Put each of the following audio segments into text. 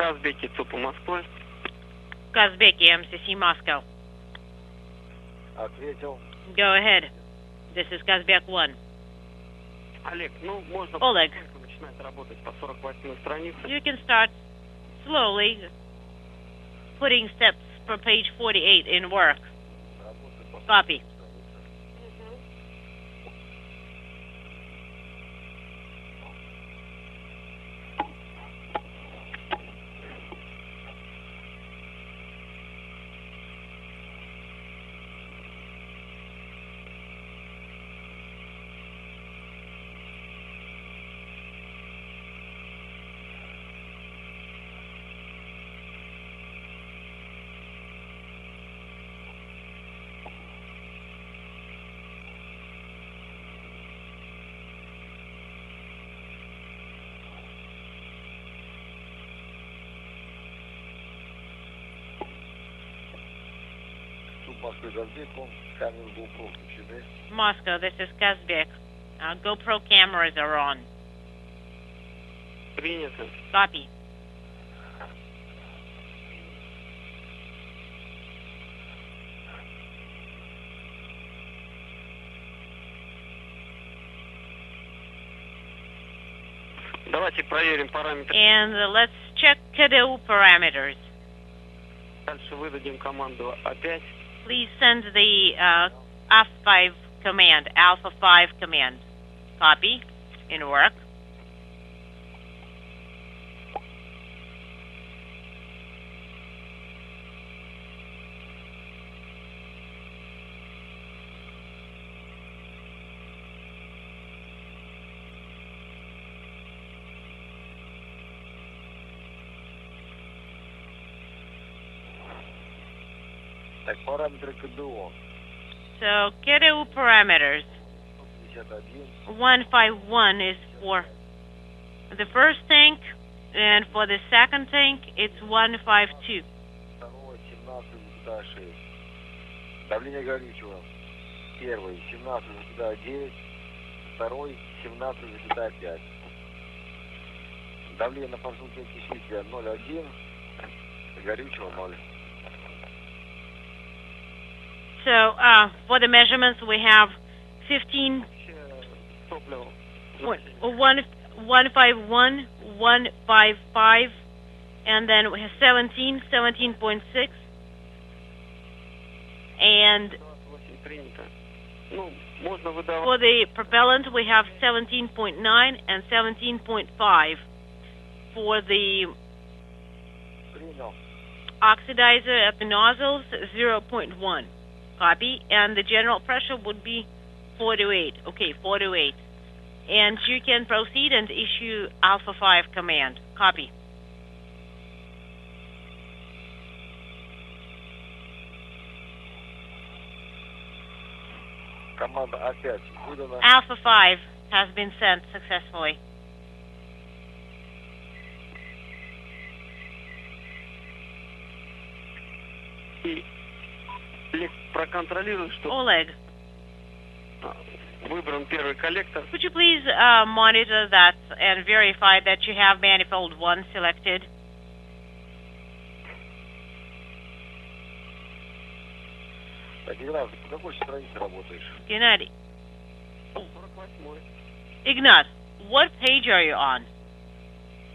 Казбеки, ЦУПа Москвы. Kazbeki, MCC Moscow. Ответил. Go ahead. This is Kazbek 1. Олег, ну можно Oleg, начинать работать по 48 странице. you can start slowly putting steps for page 48 in work. Copy. Москвы Казбеку. Камеры GoPro включены. Moscow, this is Kazbek. GoPro cameras are on. Принято. Copy. Давайте проверим параметры. And let's check KDU parameters. Дальше выдадим команду опять. Please send the F5 command, Alpha 5 command. Copy. In work. Так, параметры КДО. So KDU parameters. 51. 151 is for the first tank, and for the second tank, it's 152. Второй 17,6. Давление горючего. Первый 17,9. Второй 17,5. Давление на форсунке кислителя 0,1. Горючего 0. So for the measurements, we have 15, Топливо. 151, 155, and then we have 17, 17.6, and Принято. Ну, можно выдавать. for the propellant, we have 17.9 and 17.5. For the Принял. oxidizer at the nozzles, 0.1. Copy. And the general pressure would be 4 to 8. Okay, 4 to 8. And you can proceed and issue Alpha 5 command. Copy. Команда опять выдана. Alpha 5 has been sent successfully. И Олег, проконтролируй, что Oleg, выбран первый коллектор. could you please monitor that and verify that you have manifold 1 selected? Так, Игнат, по какой странице работаешь? Gennady. 48-й. Ignat, what page are you on?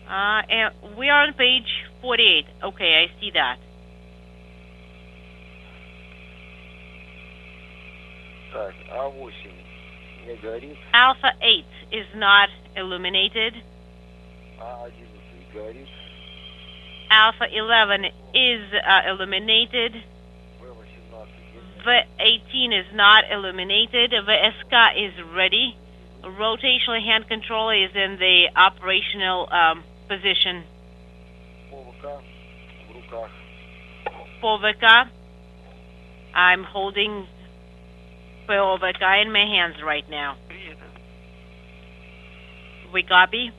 And we are on page 48. Okay, I see that. Так, А8 не горит, Alpha 8 is not illuminated. А11 горит, Alpha 11 is illuminated. В18 V18 is not illuminated. VSK is ready. Rotational hand controller is in the operational position. ПВК в руках. POVK, I'm holding POVK in my hands right now. Принято. We copy?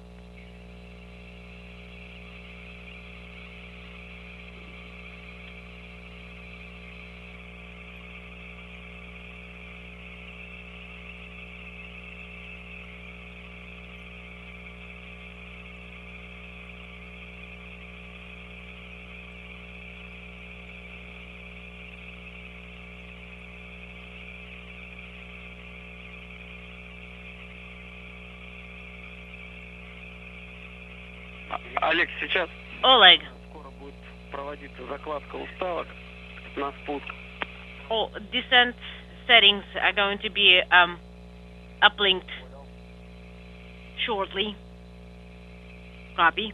Олег, сейчас Oleg. скоро будет проводиться закладка уставок на спуск. Oh, descent settings are going to be uplinked shortly. Copy.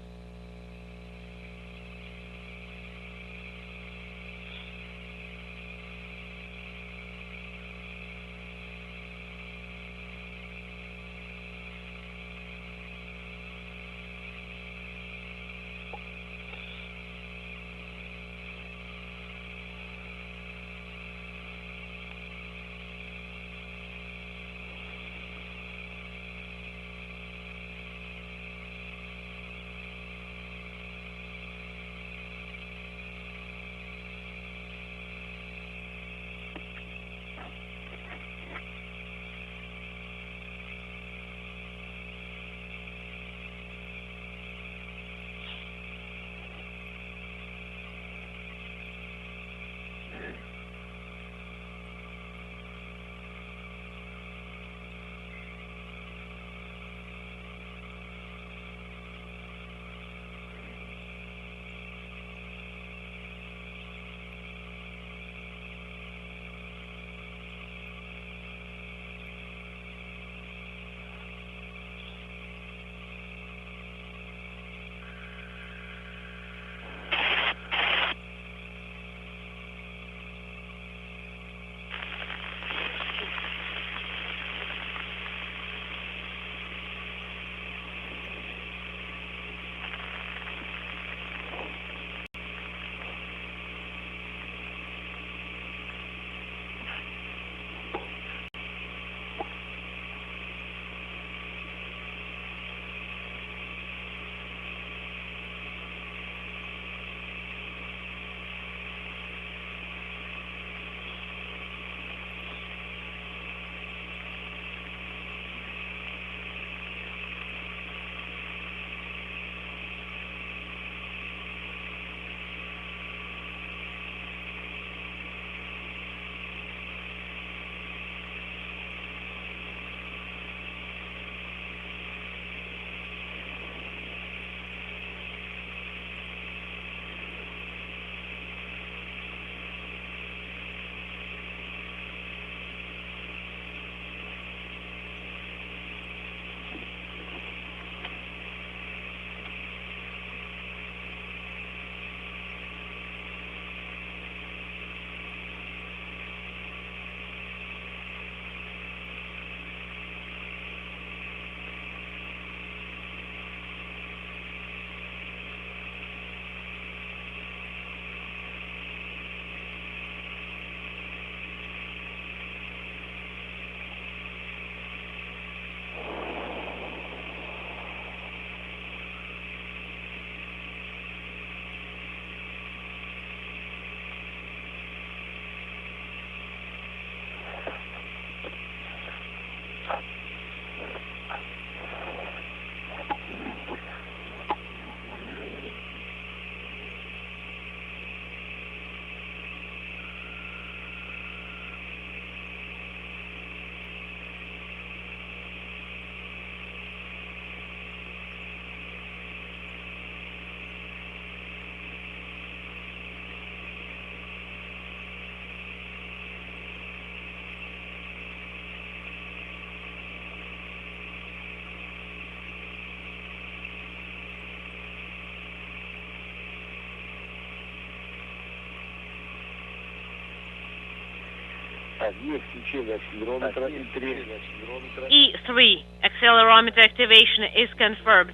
E3 accelerometer activation is confirmed.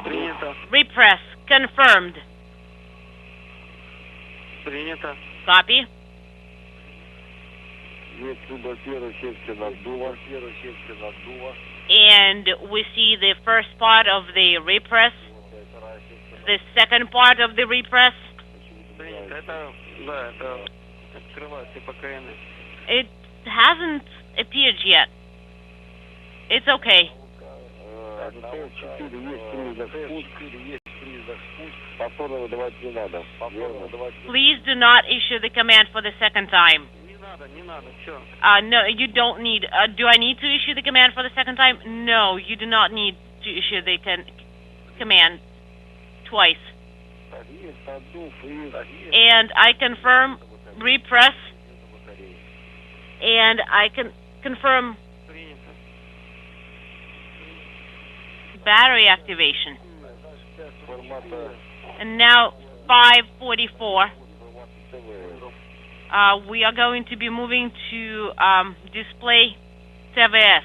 Принято. Repress confirmed. Принято. Copy. And we see the first part of the repress, the second part of the repress. Принято. Это, да, это открываются ПКН. It hasn't appeared yet. It's okay. Please do not issue the command for the second time. Не надо, все. No, you don't need. Do I need to issue the command for the second time? No, you do not need to issue the command twice. And I confirm repress. And I can confirm battery activation. And now 5:44. We are going to be moving to display TVS.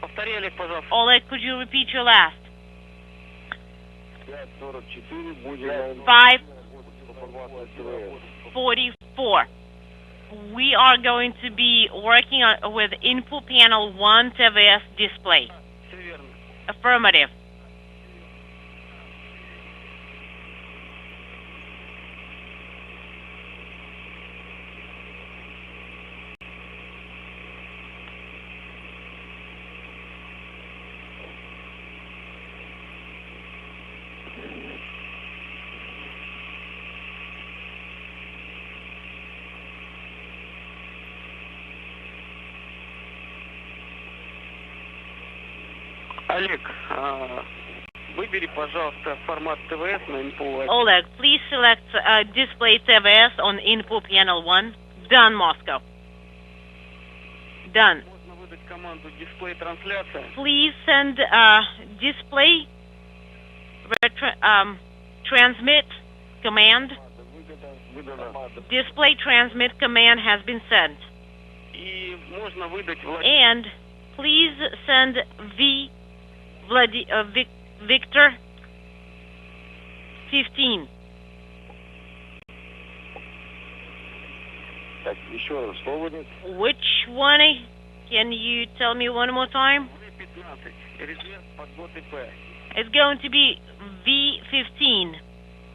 Повтори, Олег, пожалуйста. Oleg, could you repeat your last? 5:44. We are going to be working with input panel 1 TVS display. Все верно. Affirmative. Олег, выбери, пожалуйста, формат ТВС на инфо. Oleg, please select display TVS on input panel 1. Done, Moscow. Done. Можно выдать команду дисплей трансляция. Please send display transmit command. Display transmit command has been sent. И можно выдать And please send Victor 15. Так, еще раз, что будет? Which one? Can you tell me one more time? V15. Резерв подвод ИП. It's going to be V15.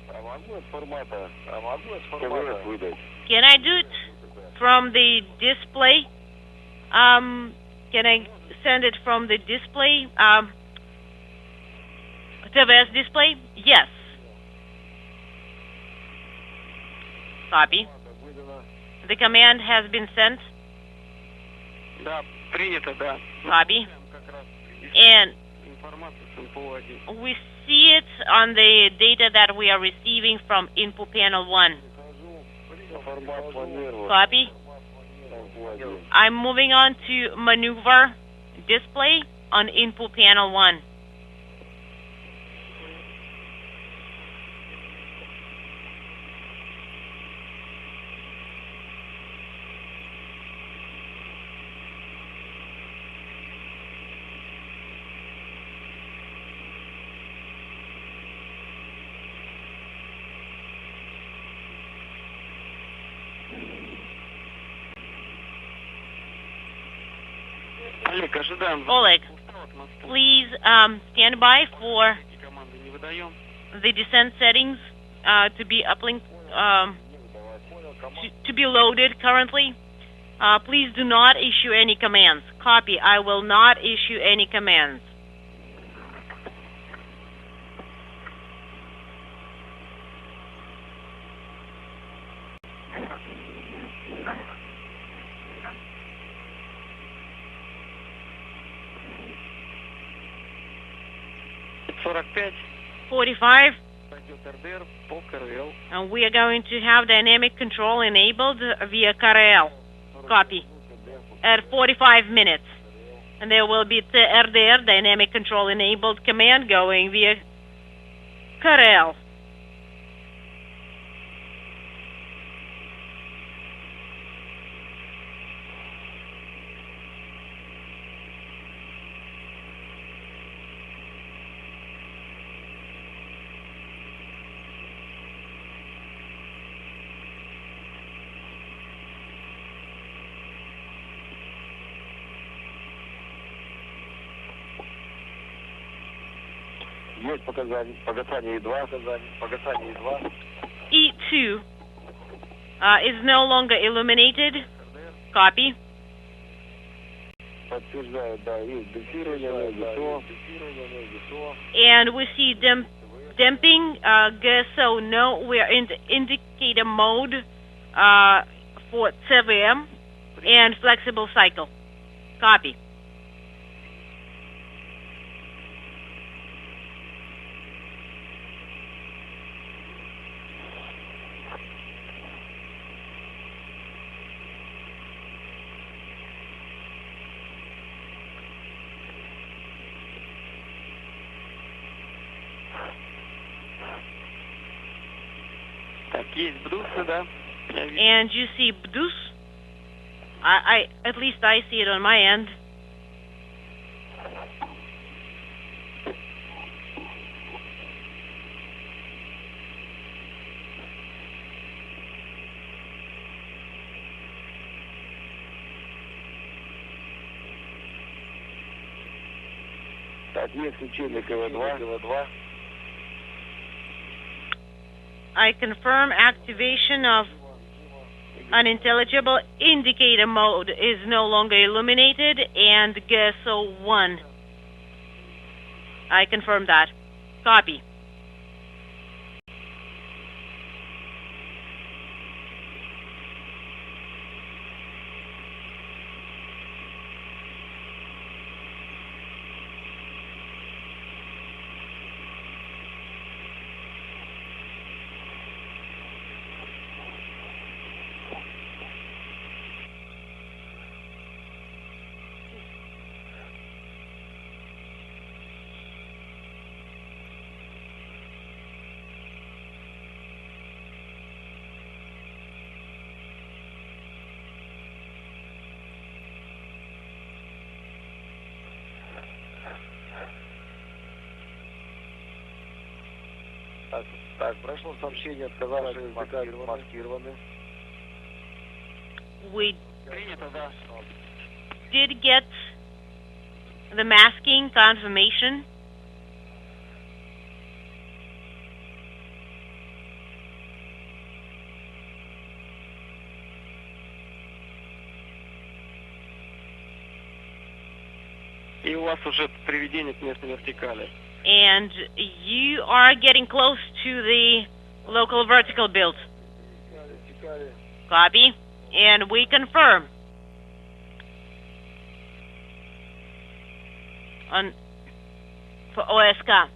А могу от формата ТВС выдать? Can I do it from the display? Can I send it from the display? TVS display? Yes. Copy. The command has been sent. Да, принято, да. Copy. Как раз And информацию с НПО-1. we see it on the data that we are receiving from input panel 1. Copy. I'm moving on to maneuver display on input panel 1. Олег, ожидаем. Oleg, please stand by for Команды не выдаем. the descent settings to be uplink to be loaded currently. Please do not issue any commands. Copy. I will not issue any commands. П-45. 45. Пойдет РДР по КРЛ. And we are going to have dynamic control enabled via KRL. Copy. At 45 minutes. And there will be the RDR, dynamic control enabled command going via KRL. Есть показания, погасание И-2, погасание И-2. E2 is no longer illuminated. Copy. Подтверждаю, да, есть дефирование, ГСО. And we see damping, GSO, no, we are in indicator mode for CVM and flexible cycle. Copy. Так, есть бдусы, да? Я вижу. And you see BDUS. I at least I see it on my end. Так, есть включение КВ-2. I confirm activation of unintelligible indicator mode is no longer illuminated and GSO 1. I confirm that. Copy. Так, прошло сообщение от Казахстана, маскированы. We Принято, да. did get the masking confirmation. И у вас уже приведение к местной вертикали. And you are getting close to the local vertical build. Copy. And we confirm. On for OSK.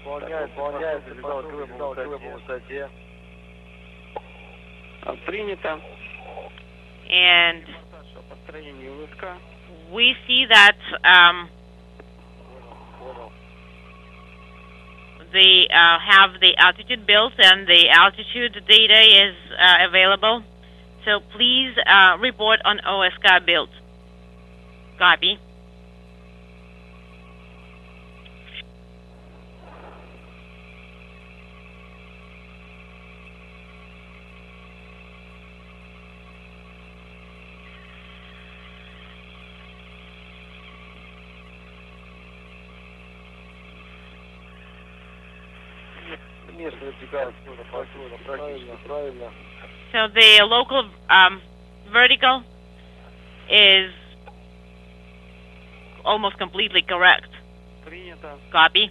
Выполняет передал КВ по высоте. Принято. And О построении УСК. we see that they have the altitude built and the altitude data is available. So please report on OSK build. Copy. Место вертикально, правильно. So the local vertical is almost completely correct. Принято. Copy.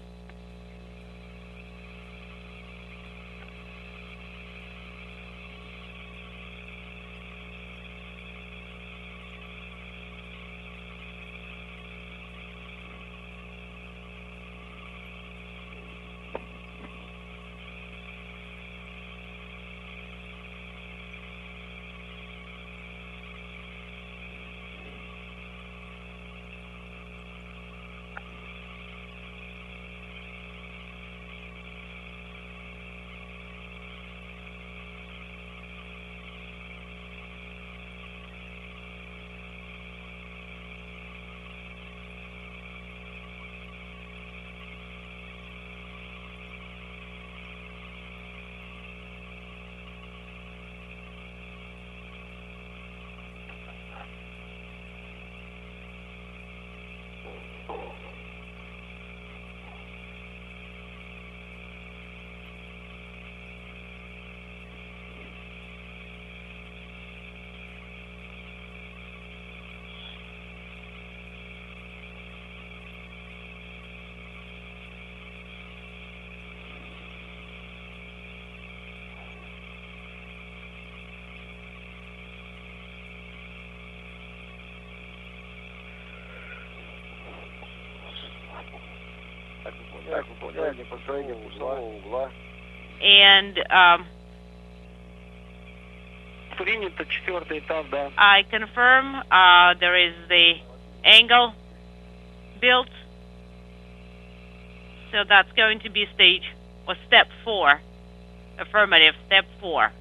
Выполняем построение курсового угла. And Принято, 4-й этап, да. I confirm there is the angle built. So that's going to be stage or step 4. Affirmative, step 4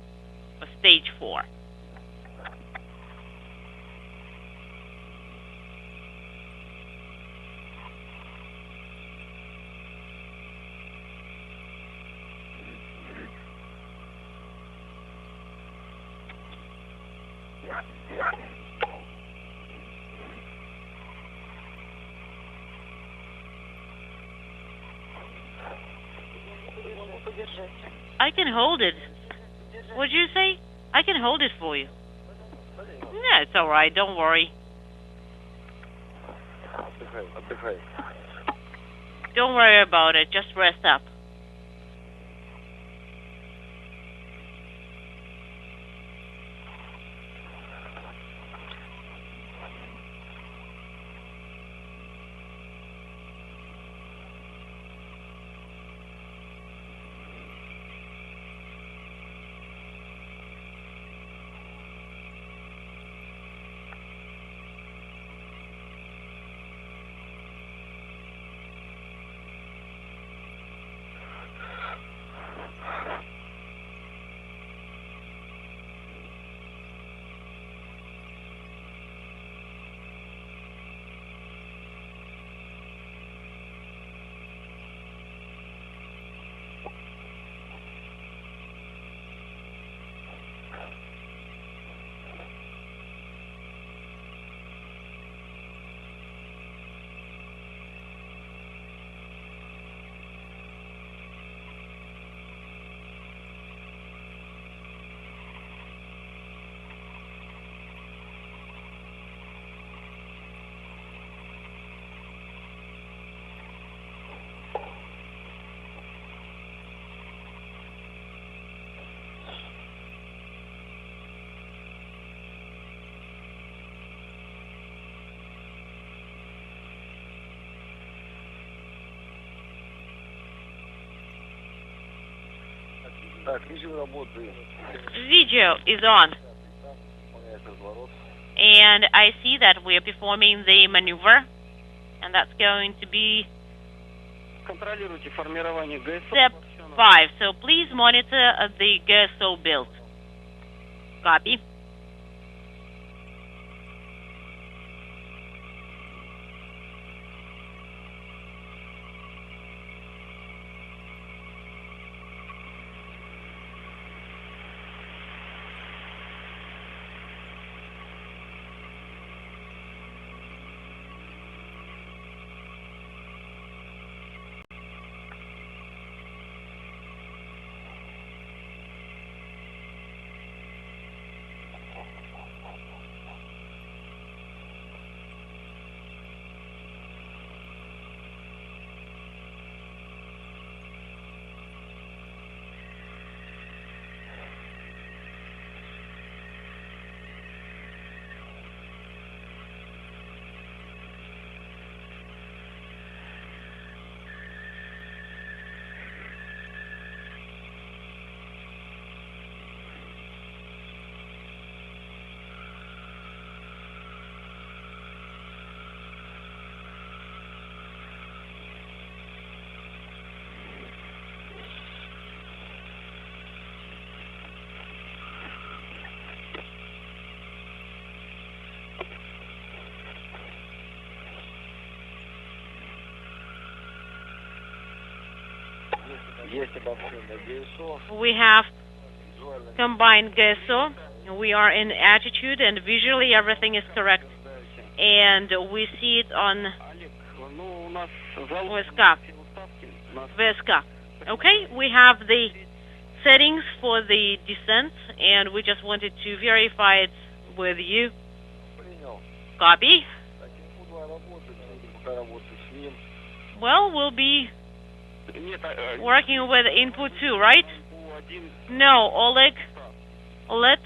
or stage 4. I can hold it. What'd you say? I can hold it for you. Yeah, it's all right. Don't worry. Отдыхай. Don't worry about it. Just rest up. Так, режим работы. Video is on. And I see that we are performing the maneuver. And that's going to be Контролируйте формирование ГСО. step 5. So please monitor the GSO build. Copy. We have combined GSO. We are in attitude and visually everything is correct. And we see it on VSK. Okay, we have the settings for the descent and we just wanted to verify it with you. Copy. Well, we'll be working with input 2, right? No, Oleg. Let's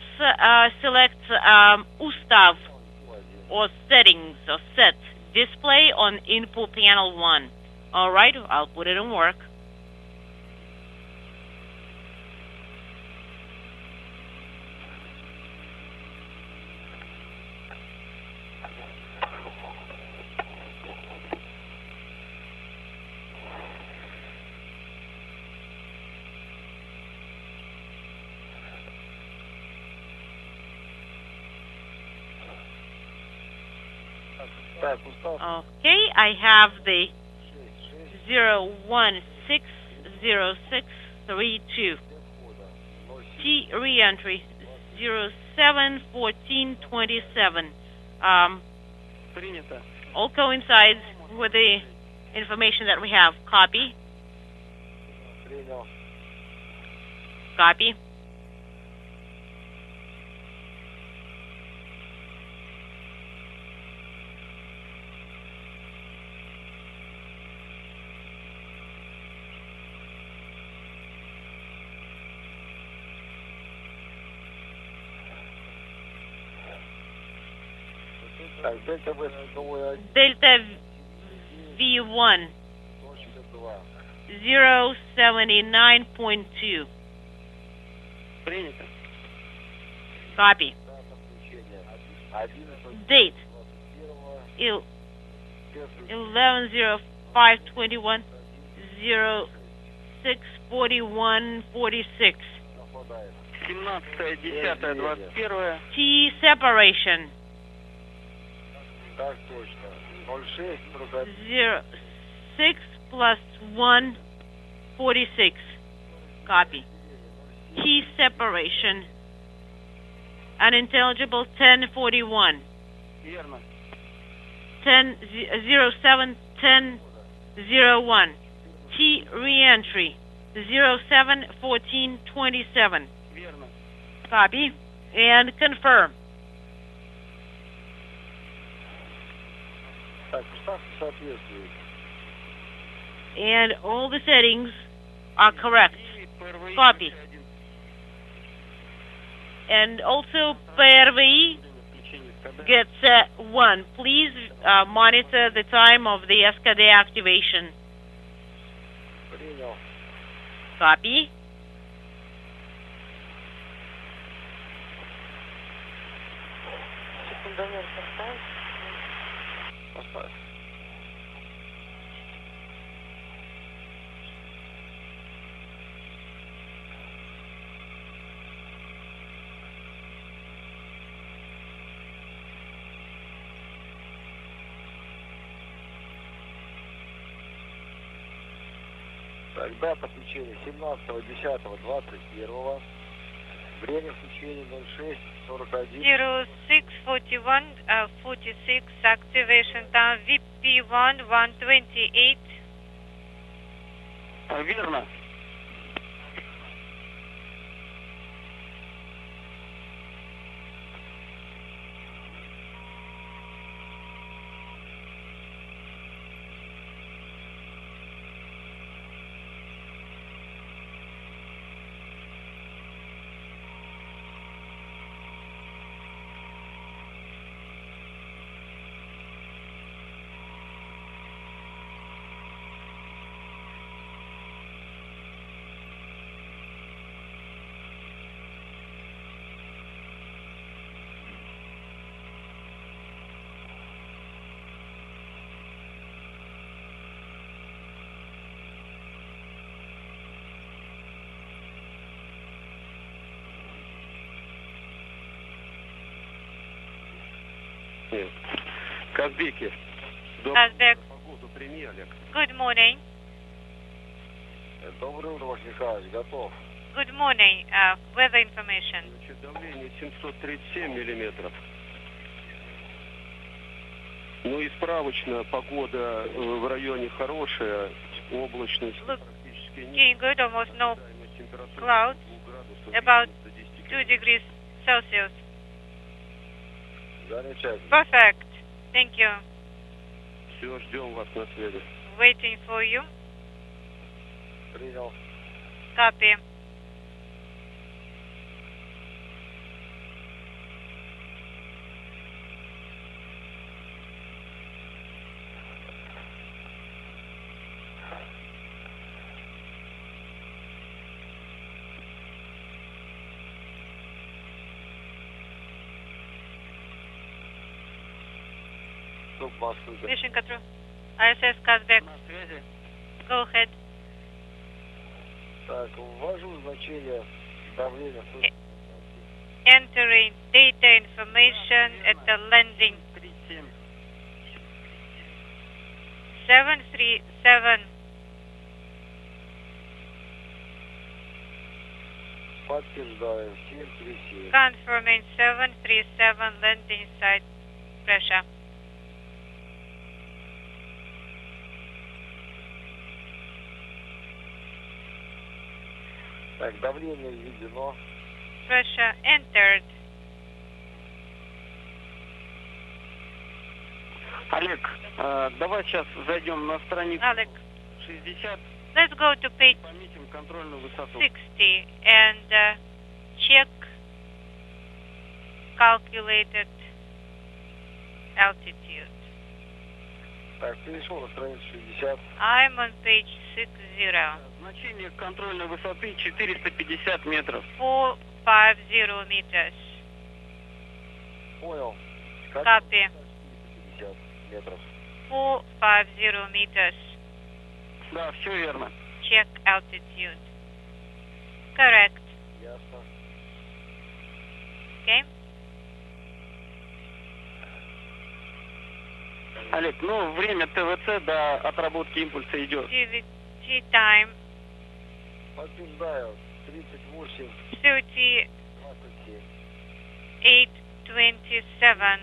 select Ustav or settings or set display on input panel 1. All right, I'll put it in work. Okay, I have the 0160632. T reentry 071427. Принято. All coincides with the information that we have. Copy. Принял. Copy. Так, дельта В, Delta V1 079.2. Принято. Copy. Date 11/05/21 06/41/46. 17/10/21. T separation Так точно. 06, 6 plus 1 46. Copy. T separation unintelligible 1041. Верно. 07/10/01. T reentry 07/14/27. Верно. Copy and confirm. Так, ставка соответствует. And all the settings are correct. Copy. And also PRVE gets 1. Please monitor the time of the SKD activation. Принял. Copy. Секундомер поставь. Поставь. Так, дата включения 17/10/21. Время включения 06:41. 06:41, 46, activation time VP1 128. Верно. Казбеки. Kazbek, Погоду прими, Олег. good morning. Доброе утро, Василий Михайлович. Готов. Good morning. Weather information. Значит, давление 737 миллиметров. Ну и справочно, погода в районе хорошая, облачность Look, практически Doing нет. good, almost no Температура clouds, 2 градусов, about до 10 2 degrees Celsius. Замечательно. Perfect. Thank you. Все, ждем вас на связи. Waiting for you. Принял. Copy. Стоп, Москва. Mission Control. ISS Kazbek. На связи. Go ahead. Так, ввожу значение давления. Entering data information at the landing. 37. 737. Подтверждаю. 737. Confirming 737 landing site pressure. Так, давление введено. Pressure entered. Олег, давай сейчас зайдем на страницу Alex, 60, let's go to page пометим контрольную высоту. 60 and check calculated altitude. Так, перешел на страницу 60. I'm on page 60. Значение контрольной высоты 450 метров. 450 meters. Понял. Copy. 50 метров. 450 meters. Да, все верно. Check altitude. Correct. Ясно. Okay. Олег, ну время ТВЦ до отработки импульса идет. TVT time Подтверждаю. 38, 38:27. 27.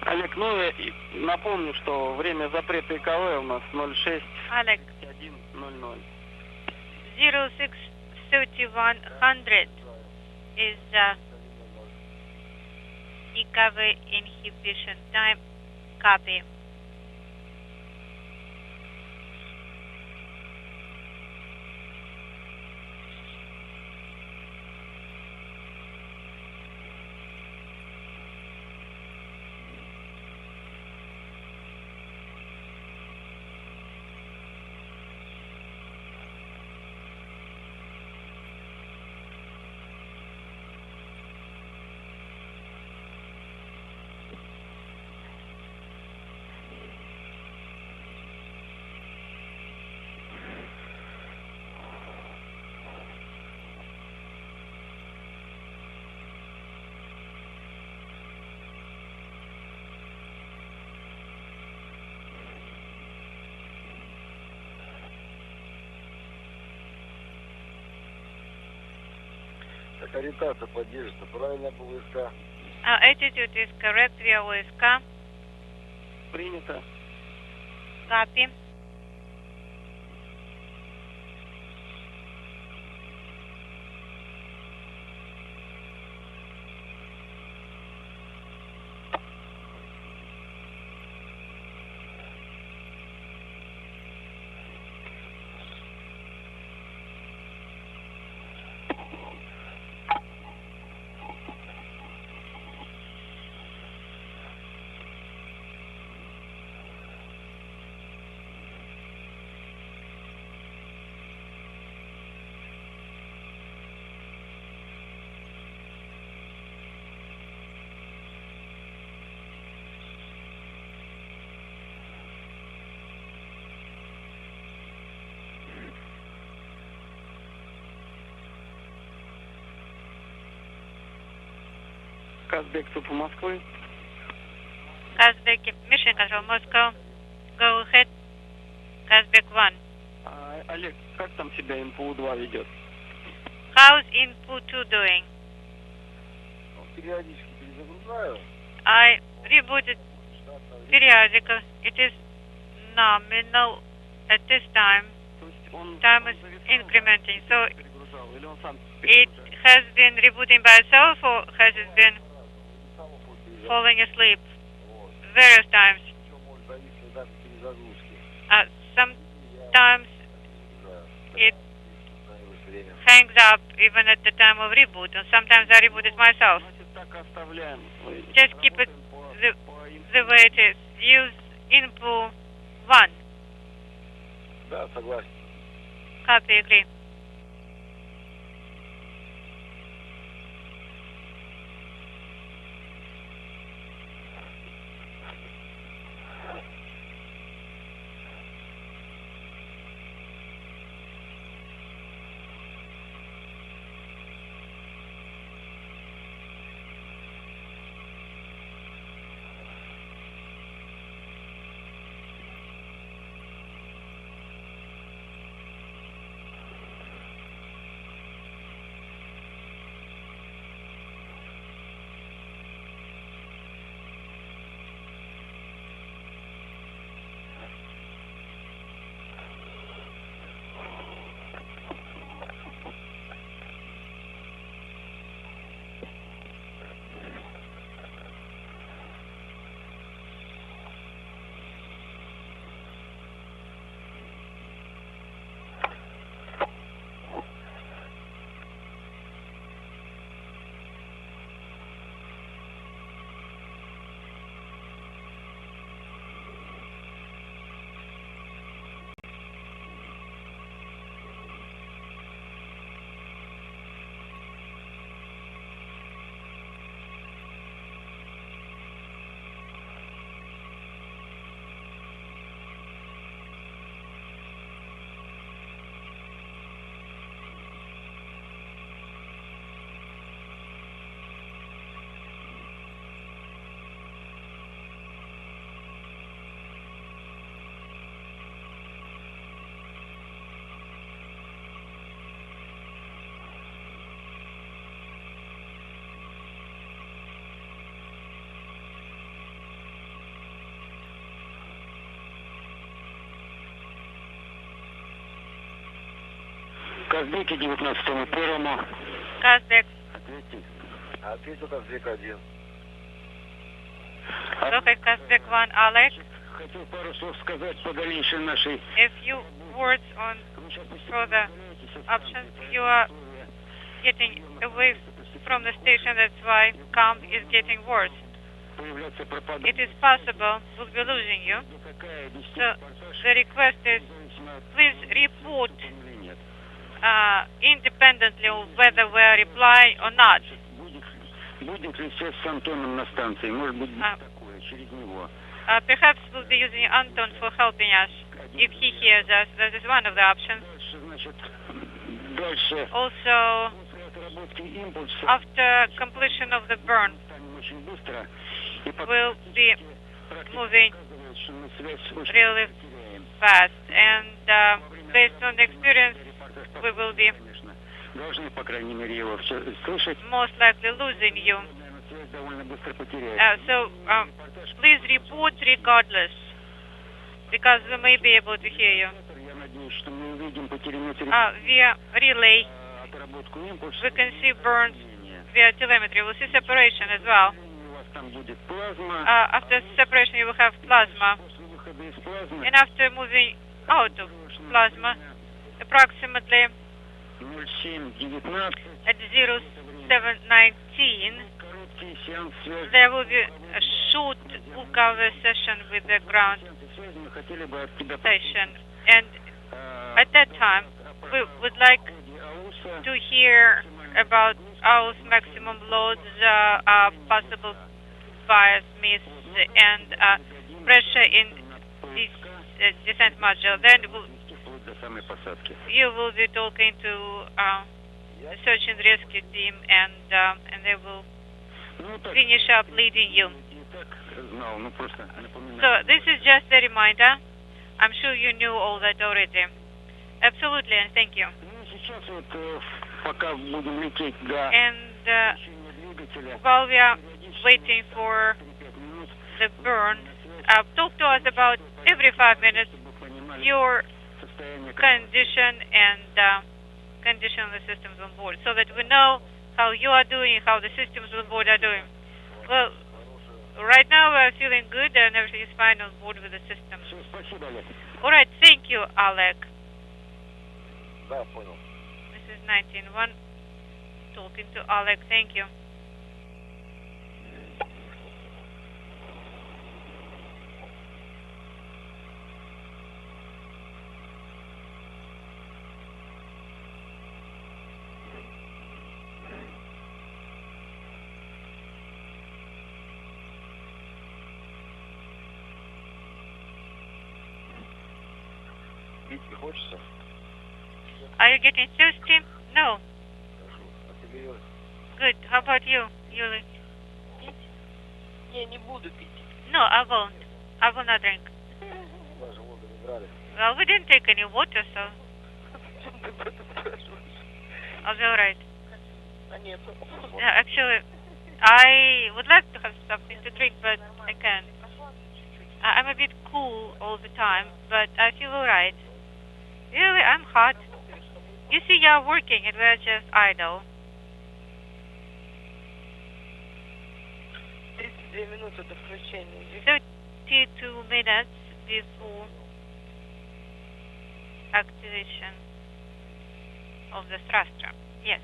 Olek, ну и напомню, что время запрета ИКВ у нас 06 Alex, 1:00. 06:3100 is EKV inhibition time. Copy. Так, ориентация поддерживается. Правильно по ВСК. Attitude is correct via OSK. Принято. Copy. Казбек, СУП Москвы. Kazbek Mission Control Moscow. Go ahead. Kazbek 1. Олег, как там себя МПУ-2 ведет? How's input 2 doing? Периодически перезагружаю. I rebooted periodically. It is nominal at this time. То есть он Time is зависал, incrementing. So перегружал, или он сам it перегружает? has been rebooting by itself, or has it been falling asleep Вот. various times? Причем может зависеть от перезагрузки. Sometimes it Время. hangs up even at the time of reboot, and sometimes I reboot it myself. Значит, так оставляем. Just keep it Работаем the по way it is. use input 1. Да, согласен. Copy, agree. Казбеке 19-му первому. Kazbek. Ответьте. Ответил Казбек 1. Look at Kazbek 1, Alex. Хотел пару слов сказать по дальнейшей нашей... A few words on further options. You are getting away from the station, that's why count is getting worse. It is possible we'll be losing you. So the request is please report independently of whether we are replying or not. Будет ли связь с Антоном на станции? Может быть, такое, через него. Perhaps we'll be using Anton for helping us if he hears us. That is one of the options. Also, after completion of the burn, we'll be moving really fast. And based on the experience, we will be most likely losing you. Please report regardless, because we may be able to hear you. Via relay, we can see burns via telemetry. We'll see separation as well. After separation, you will have plasma. And after moving out of plasma, approximately at 0719, there will be a short walkover session with the ground station. And at that time, we would like to hear about our maximum loads, possible bias miss, and pressure in this descent module. Then you will be talking to the search and rescue team, and they will finish up leading you. So this is just a reminder. I'm sure you knew all that already. Absolutely, and thank you. And while we are waiting for the burn, talk to us about every 5 minutes your condition and condition of the systems on board, so that we know how you are doing, how the systems on board are doing. Well, right now we are feeling good and everything is fine on board with the system. All right, thank you, Alec. Да, понял. This is 19-1 talking to Alec. Thank you. Пить не хочется? Are you getting thirsty? No. Хорошо. А тебе, Юля? Good. How about you, Yuli? Я не буду пить. No, I won't. I will not drink. Даже воду не брали. Well, we didn't take any water, so I'll be alright. Yeah, actually, I would like to have something to drink, but I can't. I'm a bit cool all the time, but I feel alright. Really, I'm hot. You see, you're working and we're just idle. 32 минуты до включения. 32 minutes before activation of the thruster. Yes.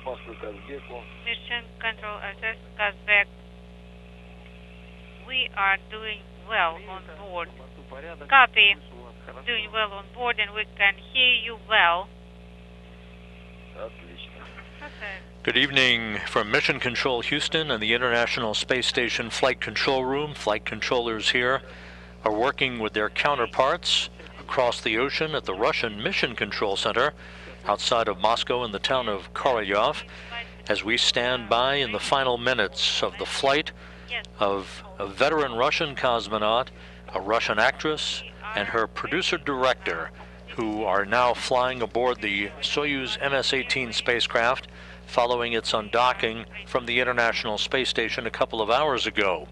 Паспорт Казбеку. Mission Control SS Kazbek. We are doing well on board. Copy. Doing well on board and we can hear you well. Отлично. Okay. Good evening from Mission Control Houston and the International Space Station Flight Control Room. Flight controllers here are working with their counterparts across the ocean at the Russian Mission Control Center outside of Moscow in the town of Karaganda, as we stand by in the final minutes of the flight of a veteran Russian cosmonaut, a Russian actress, and her producer-director, who are now flying aboard the Soyuz MS-18 spacecraft following its undocking from the International Space Station a couple of hours ago.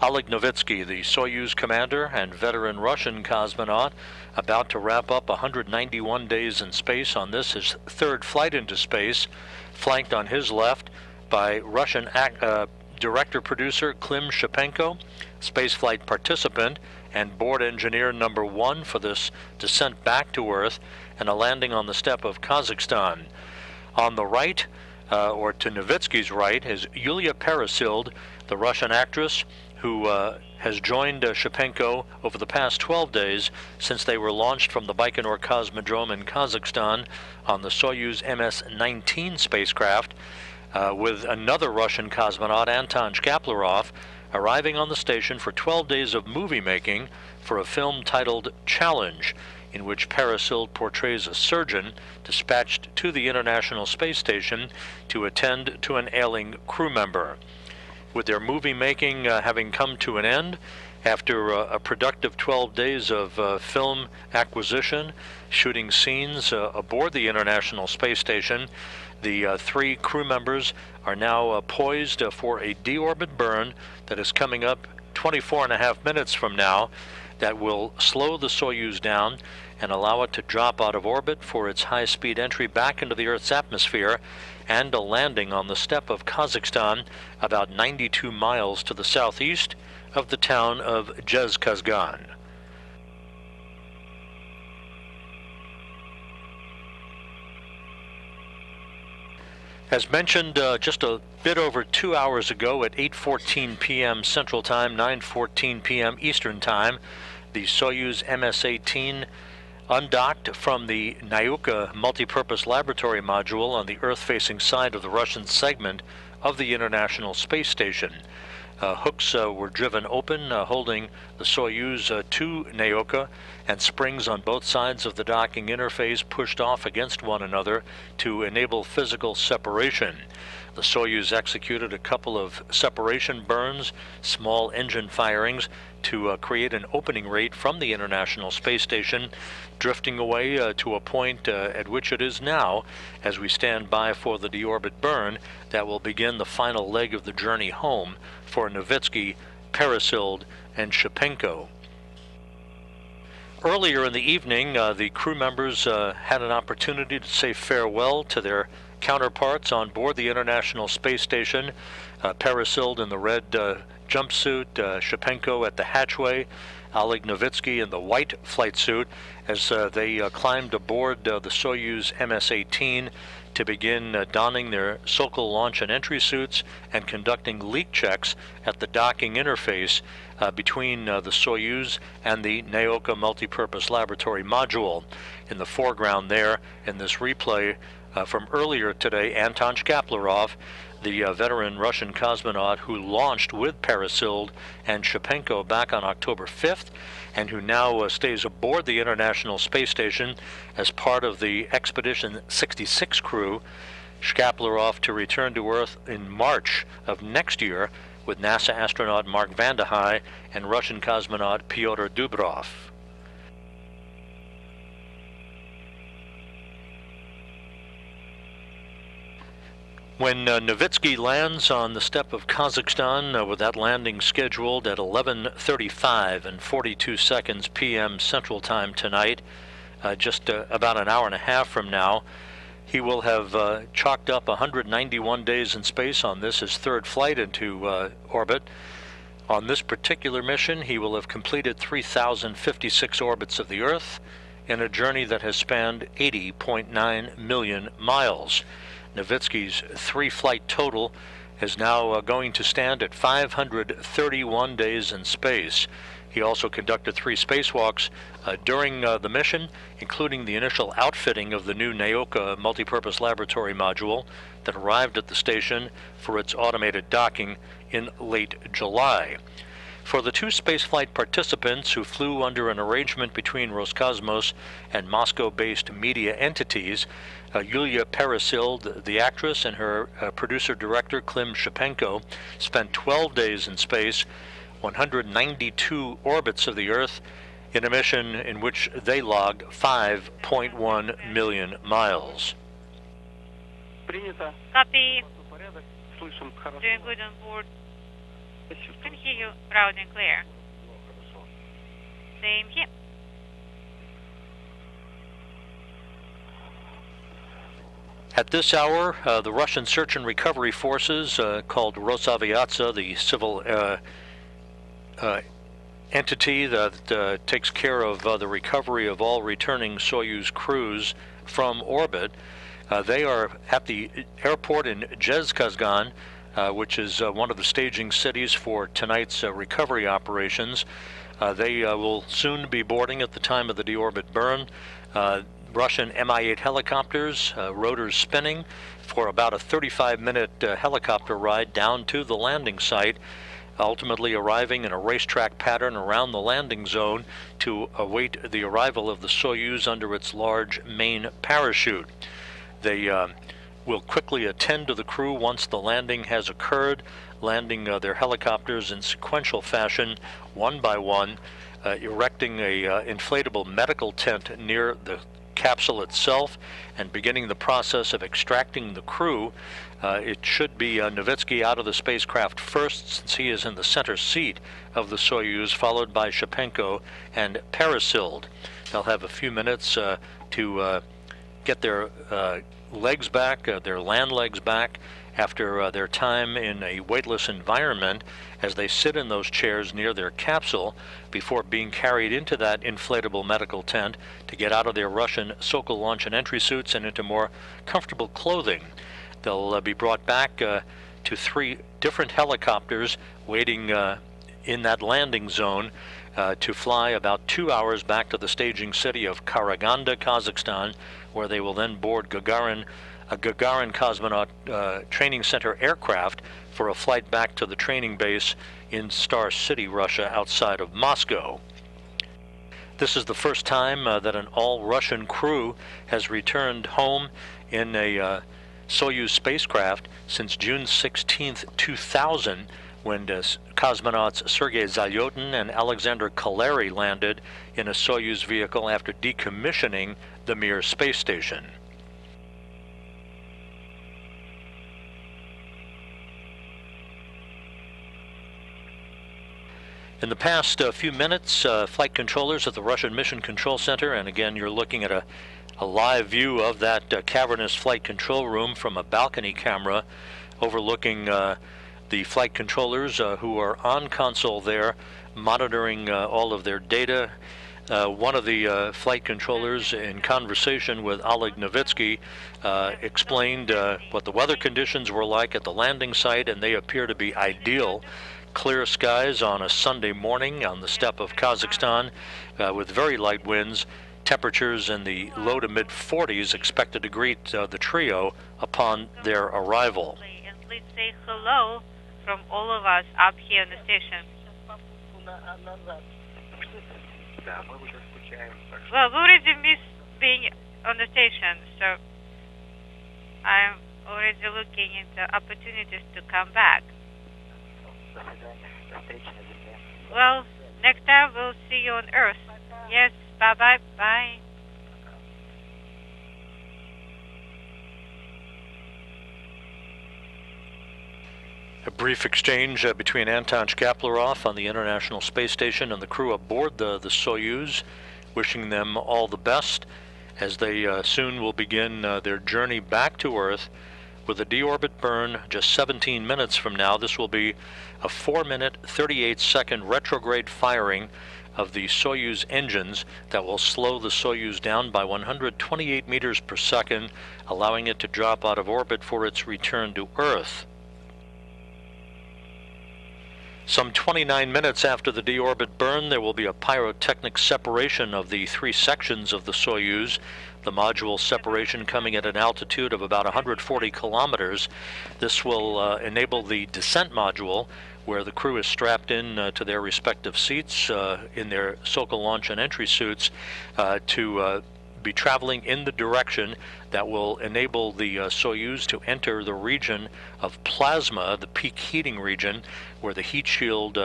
Oleg Novitsky, the Soyuz commander and veteran Russian cosmonaut, about to wrap up 191 days in space on this, his third flight into space, flanked on his left by Russian director-producer Anton Shkaplerov, spaceflight participant and board engineer number 1 for this descent back to Earth and a landing on the steppe of Kazakhstan. On the right, or to Novitsky's right, is Yulia Peresild, the Russian actress who has joined Shipenko over the past 12 days since they were launched from the Baikonur Cosmodrome in Kazakhstan on the Soyuz MS-19 spacecraft, with another Russian cosmonaut, Anton Shkaplerov, arriving on the station for 12 days of movie making for a film titled Challenge, in which Peresild portrays a surgeon dispatched to the International Space Station to attend to an ailing crew member. With their movie making having come to an end After a productive 12 days of film acquisition, shooting scenes aboard the International Space Station, the 3 crew members are now poised for a deorbit burn that is coming up 24.5 minutes from now that will slow the Soyuz down and allow it to drop out of orbit for its high-speed entry back into the Earth's atmosphere and a landing on the steppe of Kazakhstan about 92 miles to the southeast of the town of Zhezkazgan. As mentioned just a bit over 2 hours ago at 8:14 p.m. Central Time, 9:14 p.m. Eastern Time, the Soyuz MS-18 undocked from the Nauka multipurpose laboratory module on the Earth-facing side of the Russian segment of the International Space Station. Hooks were driven open, holding the Soyuz to Nauka, and springs on both sides of the docking interface pushed off against one another to enable physical separation. The Soyuz executed a couple of separation burns, small engine firings, to create an opening rate from the International Space Station, drifting away to a point at which it is now, as we stand by for the deorbit burn that will begin the final leg of the journey home for Novitsky, Peresild, and Shipenko. Earlier in the evening, the crew members had an opportunity to say farewell to their counterparts on board the International Space Station. Peresild in the red jumpsuit, Shipenko at the hatchway, Oleg Novitsky in the white flight suit, as they climbed aboard the Soyuz MS-18 to begin donning their Sokol launch and entry suits and conducting leak checks at the docking interface between the Soyuz and the Nauka multipurpose laboratory module. In the foreground there, in this replay from earlier today, Anton Shkaplerov, the veteran Russian cosmonaut who launched with Peresild and Shipenko back on October 5th, and who now stays aboard the International Space Station as part of the Expedition 66 crew. Shkaplerov to return to Earth in March of next year with NASA astronaut Mark Vande Hei and Russian cosmonaut Pyotr Dubrov. When Novitsky lands on the steppe of Kazakhstan, with that landing scheduled at 11:35 and 42 seconds p.m. Central Time tonight, just about an hour and a half from now, he will have chalked up 191 days in space on this, his third flight into orbit. On this particular mission, he will have completed 3,056 orbits of the Earth in a journey that has spanned 80.9 million miles. Novitsky's 3-flight total is now going to stand at 531 days in space. He also conducted 3 spacewalks during the mission, including the initial outfitting of the new Nauka multipurpose laboratory module that arrived at the station for its automated docking in late July. For the 2 spaceflight participants who flew under an arrangement between Roscosmos and Moscow-based media entities, Yulia Peresild, the actress, and her producer-director Klim Shipenko spent 12 days in space, 192 orbits of the Earth, in a mission in which they logged 5.1 million miles. Copy. Doing good on board. Can hear you loud and clear. Same here. At this hour, the Russian search and recovery forces, called Rosaviatsia, the civil entity that takes care of the recovery of all returning Soyuz crews from orbit, they are at the airport in Zhezkazgan, which is one of the staging cities for tonight's recovery operations. They will soon be boarding at the time of the deorbit burn. Russian Mi-8 helicopters, rotors spinning, for about a 35-minute helicopter ride down to the landing site, ultimately arriving in a racetrack pattern around the landing zone to await the arrival of the Soyuz under its large main parachute. They will quickly attend to the crew once the landing has occurred, landing their helicopters in sequential fashion, one by one, erecting a inflatable medical tent near the capsule itself, and beginning the process of extracting the crew. It should be Novitsky out of the spacecraft first, since he is in the center seat of the Soyuz, followed by Shipenko and Peresild. They'll have a few minutes to get their legs back, their land legs back, after their time in a weightless environment, as they sit in those chairs near their capsule before being carried into that inflatable medical tent to get out of their Russian Sokol launch and entry suits and into more comfortable clothing. They'll be brought back to 3 different helicopters waiting in that landing zone to fly about 2 hours back to the staging city of Karaganda, Kazakhstan, where they will then board a Gagarin Cosmonaut Training Center aircraft for a flight back to the training base in Star City, Russia, outside of Moscow. This is the first time that an all-Russian crew has returned home in a Soyuz spacecraft since June 16, 2000, when cosmonauts Sergei Zalyotin and Alexander Kaleri landed in a Soyuz vehicle after decommissioning the Mir space station. In the past few minutes, flight controllers at the Russian Mission Control Center, and again you're looking at a live view of that cavernous flight control room from a balcony camera overlooking the flight controllers who are on console there, monitoring all of their data. One of the flight controllers, in conversation with Oleg Novitsky, explained what the weather conditions were like at the landing site, and they appear to be ideal. Clear skies on a Sunday morning on the steppe of Kazakhstan, with very light winds. Temperatures in the low to mid 40s expected to greet the trio upon their arrival. And please say hello from all of us up here in the station. Well, we already missed being on the station, so I'm already looking into opportunities to come back. Well, next time we'll see you on Earth. Yes, bye-bye, bye. A brief exchange between Anton Shkaplerov on the International Space Station and the crew aboard the Soyuz, wishing them all the best as they soon will begin their journey back to Earth with a deorbit burn just 17 minutes from now. This will be a 4-minute, 38-second retrograde firing of the Soyuz engines that will slow the Soyuz down by 128 meters per second, allowing it to drop out of orbit for its return to Earth. Some 29 minutes after the deorbit burn, there will be a pyrotechnic separation of the 3 sections of the Soyuz, the module separation coming at an altitude of about 140 kilometers. This will enable the descent module, where the crew is strapped in to their respective seats in their Sokol launch and entry suits, to be traveling in the direction that will enable the Soyuz to enter the region of plasma, the peak heating region, where the heat shield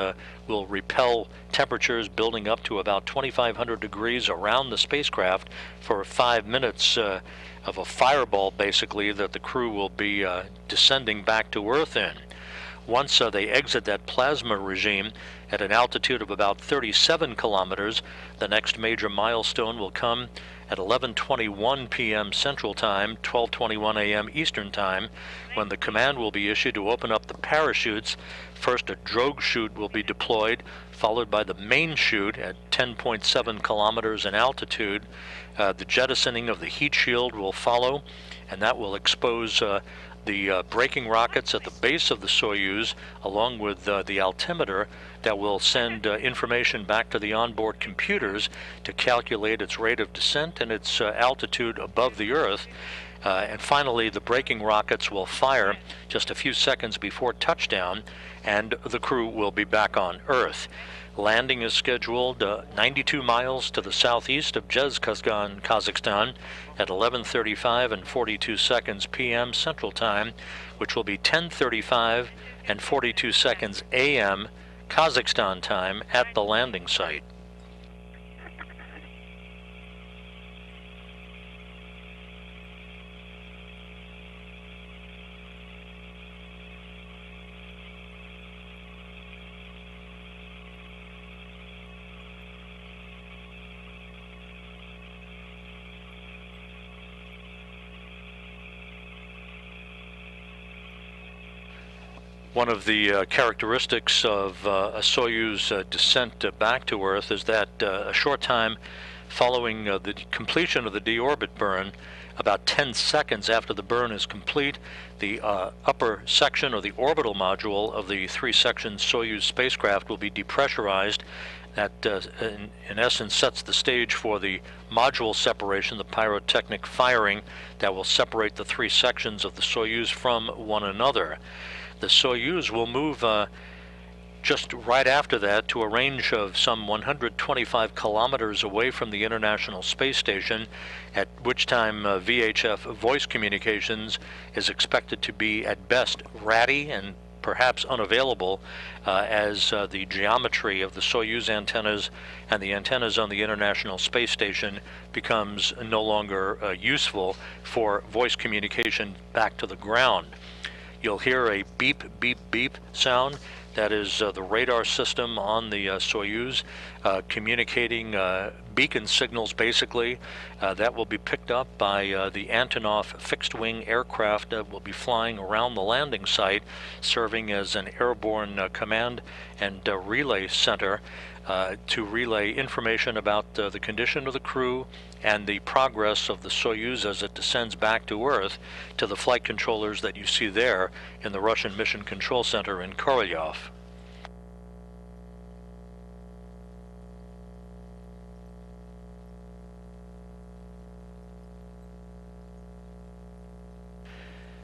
will repel temperatures building up to about 2,500 degrees around the spacecraft for 5 minutes of a fireball, basically, that the crew will be descending back to Earth in. Once they exit that plasma regime at an altitude of about 37 kilometers, the next major milestone will come at 11:21 p.m. Central Time, 12:21 a.m. Eastern Time, when the command will be issued to open up the parachutes. First, a drogue chute will be deployed, followed by the main chute at 10.7 kilometers in altitude. The jettisoning of the heat shield will follow, and that will expose the braking rockets at the base of the Soyuz, along with the altimeter that will send information back to the onboard computers to calculate its rate of descent and its altitude above the Earth. And finally, the braking rockets will fire just a few seconds before touchdown, and the crew will be back on Earth. Landing is scheduled 92 miles to the southeast of Kazgan, Kazakhstan at 11:35 and 42 seconds p.m. Central Time, which will be 10:35 and 42 seconds a.m. Kazakhstan time at the landing site. One of the characteristics of a Soyuz descent back to Earth is that a short time following the completion of the deorbit burn, about 10 seconds after the burn is complete, the upper section or the orbital module of the three-section Soyuz spacecraft will be depressurized. That in essence sets the stage for the module separation, the pyrotechnic firing that will separate the three sections of the Soyuz from one another. The Soyuz will move just right after that to a range of some 125 kilometers away from the International Space Station, at which time VHF voice communications is expected to be at best ratty and perhaps unavailable, as the geometry of the Soyuz antennas and the antennas on the International Space Station becomes no longer useful for voice communication back to the ground. You'll hear a beep, beep, beep sound. That is the radar system on the Soyuz communicating beacon signals, basically. That will be picked up by the Antonov fixed-wing aircraft that will be flying around the landing site, serving as an airborne command and relay center to relay information about the condition of the crew and the progress of the Soyuz as it descends back to Earth to the flight controllers that you see there in the Russian Mission Control Center in Korolyov.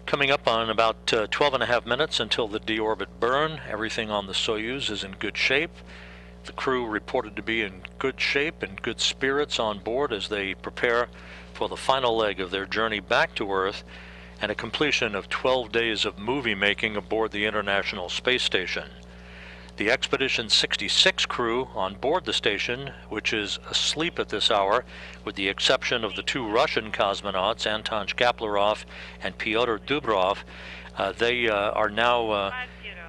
Coming up on about 12 and a half minutes until the deorbit burn, everything on the Soyuz is in good shape. The crew reported to be in good shape and good spirits on board as they prepare for the final leg of their journey back to Earth and a completion of 12 days of movie making aboard the International Space Station. The Expedition 66 crew on board the station, which is asleep at this hour, with the exception of the two Russian cosmonauts, Anton Shkaplerov and Pyotr Dubrov, they are now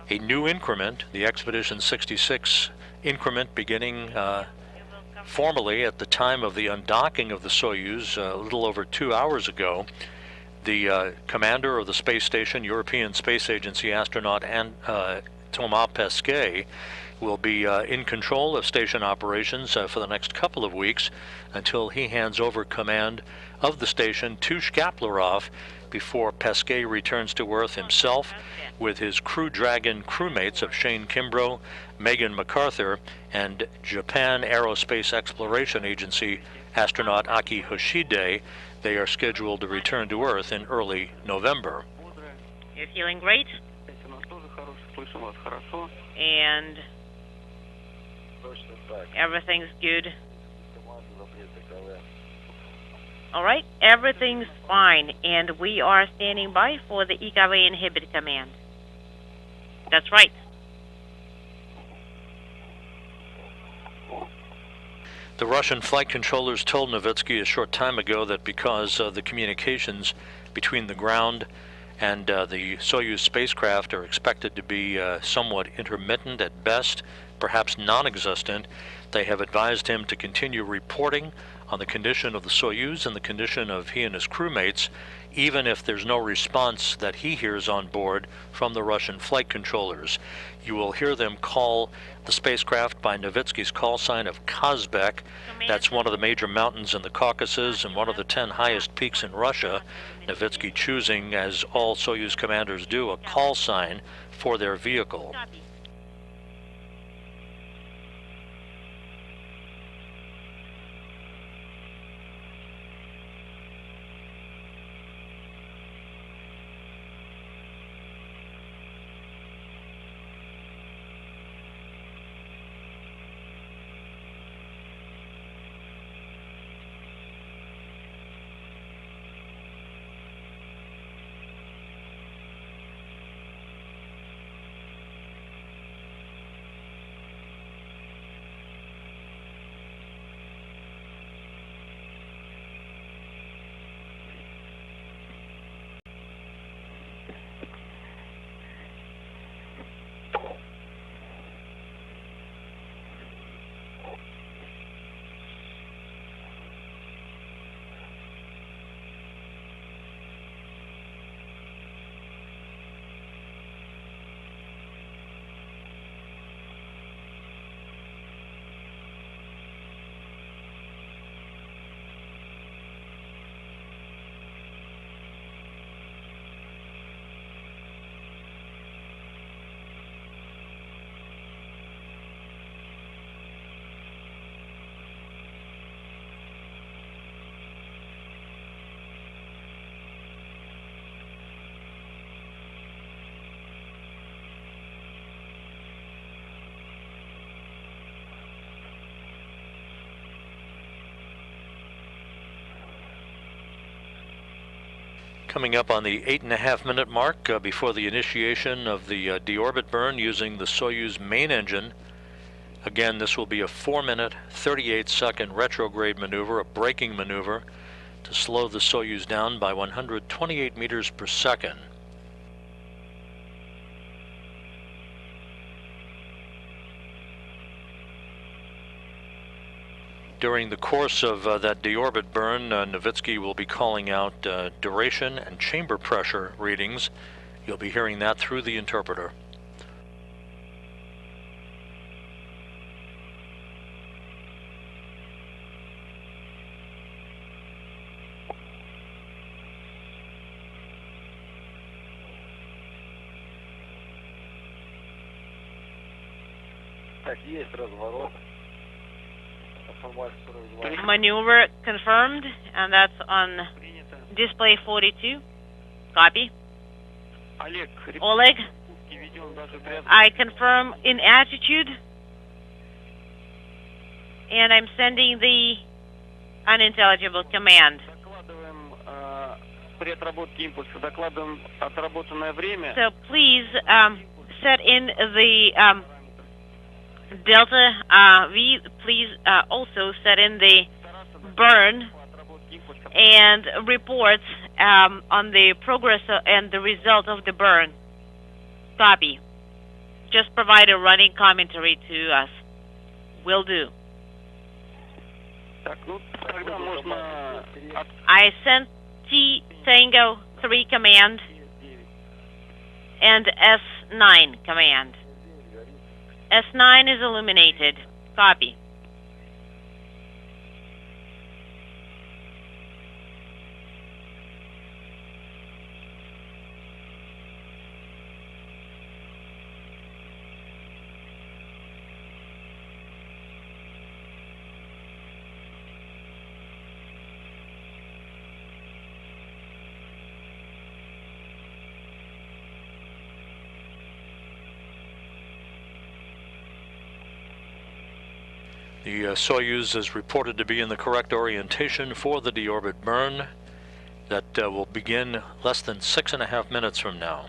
a new increment, the Expedition 66 increment beginning formally at the time of the undocking of the Soyuz a little over 2 hours ago. The commander of the space station, European Space Agency astronaut Thomas Pesquet, will be in control of station operations for the next couple of weeks until he hands over command of the station to Shkaplerov before Pesquet returns to Earth himself with his Crew Dragon crewmates of Shane Kimbrough, Megan MacArthur, and Japan Aerospace Exploration Agency astronaut Aki Hoshide. They are scheduled to return to Earth in early November. You're feeling great? And everything's good. All right, everything's fine, and we are standing by for the EKV inhibit command. That's right. The Russian flight controllers told Novitsky a short time ago that because the communications between the ground and the Soyuz spacecraft are expected to be somewhat intermittent at best, perhaps non-existent, they have advised him to continue reporting on the condition of the Soyuz and the condition of he and his crewmates, even if there's no response that he hears on board from the Russian flight controllers. You will hear them call the spacecraft by Novitsky's call sign of Kazbek. That's one of the major mountains in the Caucasus and one of the 10 highest peaks in Russia. Novitsky choosing, as all Soyuz commanders do, a call sign for their vehicle. Coming up on the 8.5-minute mark before the initiation of the deorbit burn using the Soyuz main engine. Again, this will be a 4-minute, 38-second retrograde maneuver, a braking maneuver, to slow the Soyuz down by 128 meters per second. During the course of that deorbit burn, Novitsky will be calling out duration and chamber pressure readings. You'll be hearing that through the interpreter. Так, есть разворот. Maneuver confirmed, and that's on display 42. Copy. Oleg, I confirm in attitude, and I'm sending the unintelligible command. So please set in the Delta V, please also set in the burn and reports on the progress and the result of the burn. Copy. Just provide a running commentary to us. Will do. I sent T Tango 3 command and S9 command. S9 is illuminated. Copy. The Soyuz is reported to be in the correct orientation for the deorbit burn that will begin less than 6.5 minutes from now.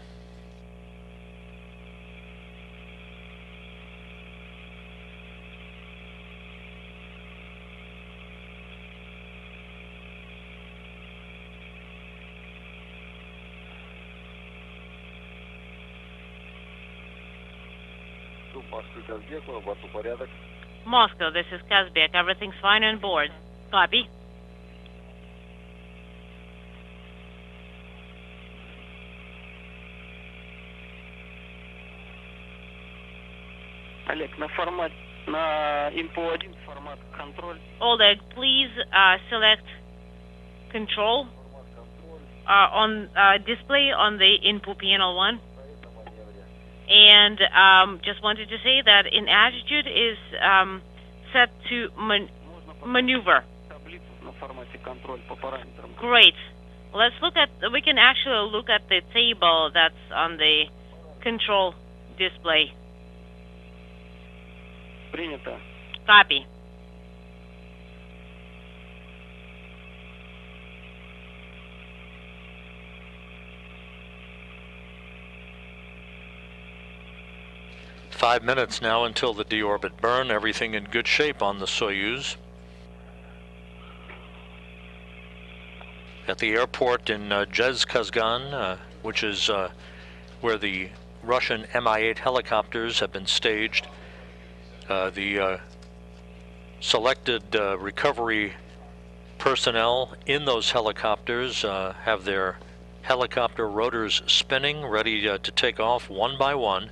Moscow, this is Kazbek. Everything's fine on board. Copy. Олег, на info-1 формат контроль. Oleg, please select control on display on the input panel 1. And just wanted to say that in attitude is set to maneuver. Great. Let's look at, we can actually look at the table that's on the control display. Принято. Copy. Five minutes now until the deorbit burn. Everything in good shape on the Soyuz. At the airport in Kazakhstan, which is where the Russian Mi-8 helicopters have been staged, the selected recovery personnel in those helicopters have their helicopter rotors spinning, ready to take off one by one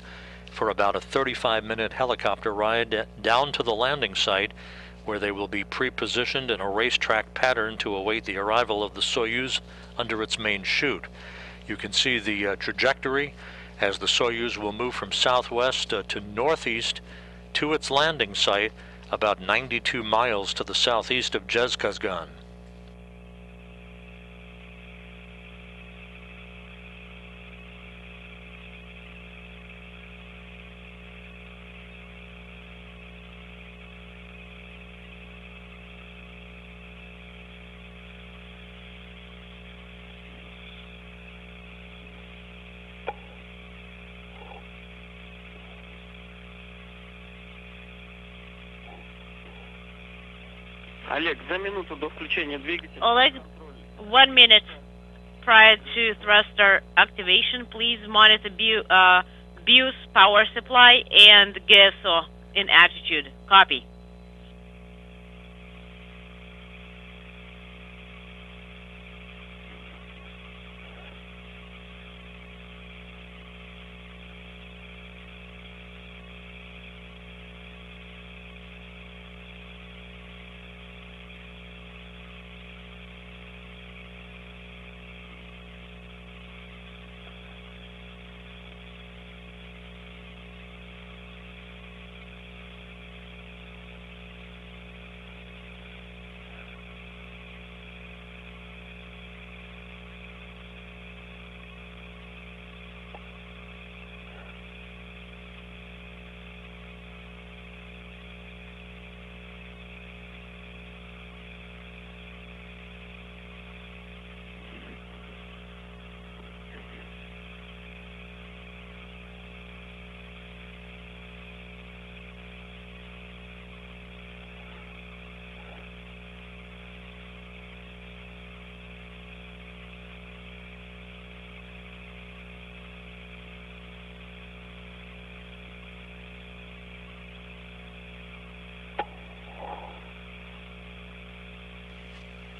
for about a 35-minute helicopter ride down to the landing site, where they will be pre-positioned in a racetrack pattern to await the arrival of the Soyuz under its main chute. You can see the trajectory as the Soyuz will move from southwest to northeast to its landing site, about 92 miles to the southeast of Kazakhstan. Олег, за минуту до включения двигателя. Oleg, 1 minute prior to thruster activation, please monitor BIOS power supply and GSO in attitude. Copy.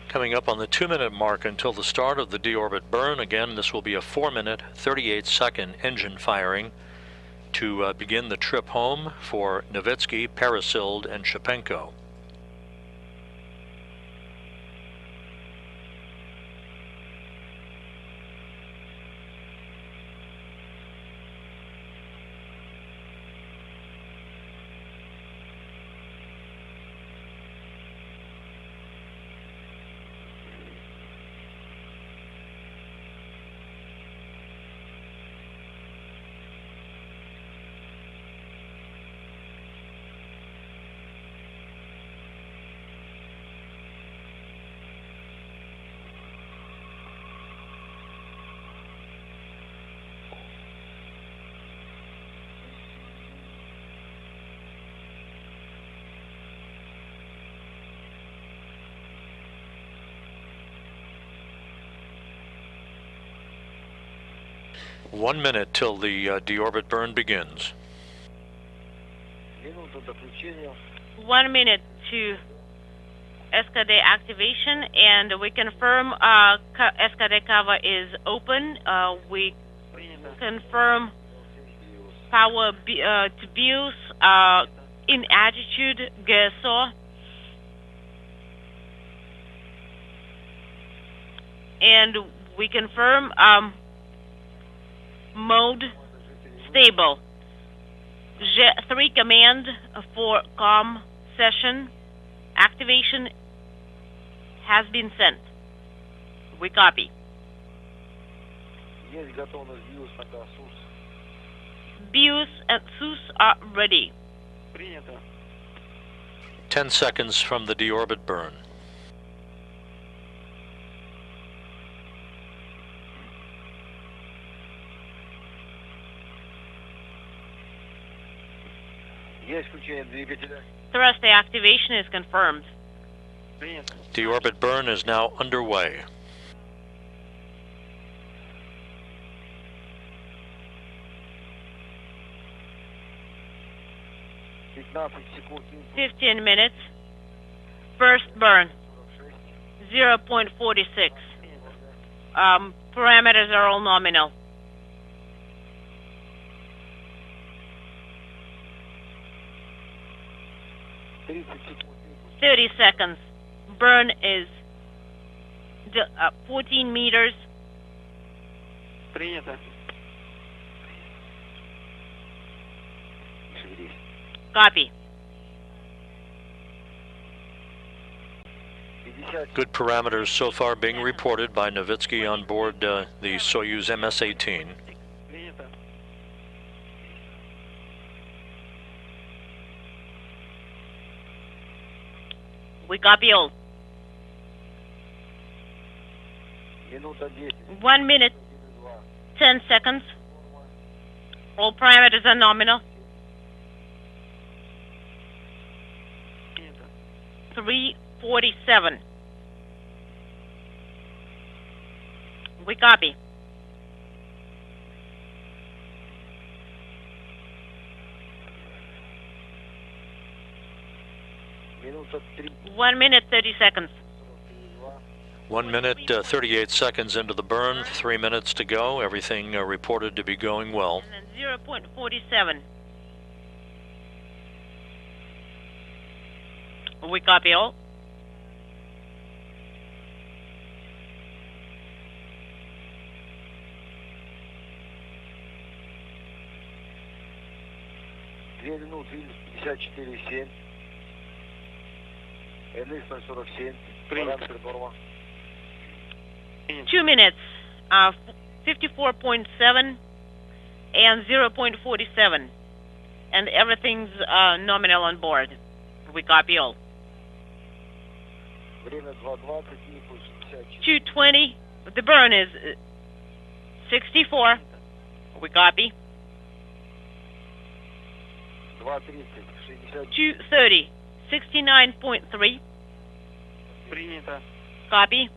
Coming up on the 2-minute mark until the start of the deorbit burn. Again, this will be a 4-minute, 38-second engine firing to begin the trip home for Novitsky, Peresild, and Shipenko. One minute till the deorbit burn begins. 1 minute to SKD activation, and we confirm SKD cover is open. We confirm power to BIOS in attitude GSO. And we confirm mode stable. G3 command for COM session activation has been sent. We copy. BIOS and SUS are ready. 10 seconds from the deorbit burn. Thruster activation is confirmed. Deorbit burn is now underway. $15 minutes. First burn. 0.46. Parameters are all nominal. 30 seconds. Burn is 14 meters. Copy. Good parameters so far being reported by Novitsky on board the Soyuz MS-18. We copy all. 1 minute, 10 seconds. All parameters are nominal. 3, 4, 0.47. We copy. Минута 3. 1 minute, 30 seconds. 1 minute, 38 seconds into the burn, 3 minutes to go. Everything reported to be going well. And then 0.47. We copy all. Две минуты 54,7. MS-47. Параметр норма. 2 minutes, 54.7 and 0.47. And everything's nominal on board. We copy all. Время 2:20 и пульс 54. 220. The burn is 64. We copy. 2:30 60. 230. 69.3. Принято. Copy.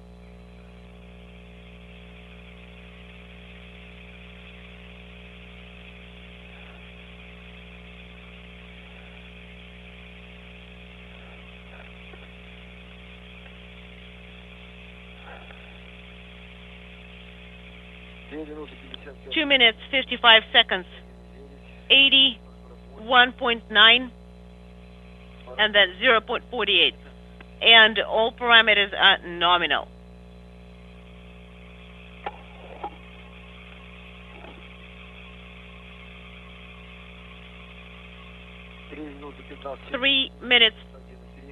Две минуты 55. 2 minutes, 55 seconds. 81.9 and then 0.48. And all parameters are nominal. Три минуты 15. 3 minutes,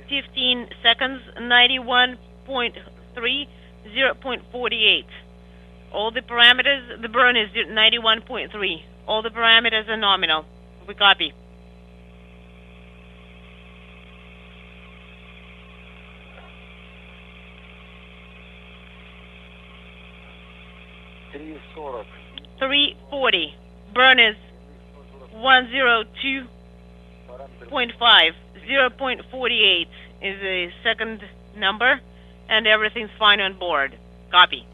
15 seconds, 91.3, 0.48. All the parameters, the burn is 91.3. All the parameters are nominal. We copy. Три 40. 340. Burn is 102.5. Параметр 0.48 is a second number, and everything's fine on board. Copy.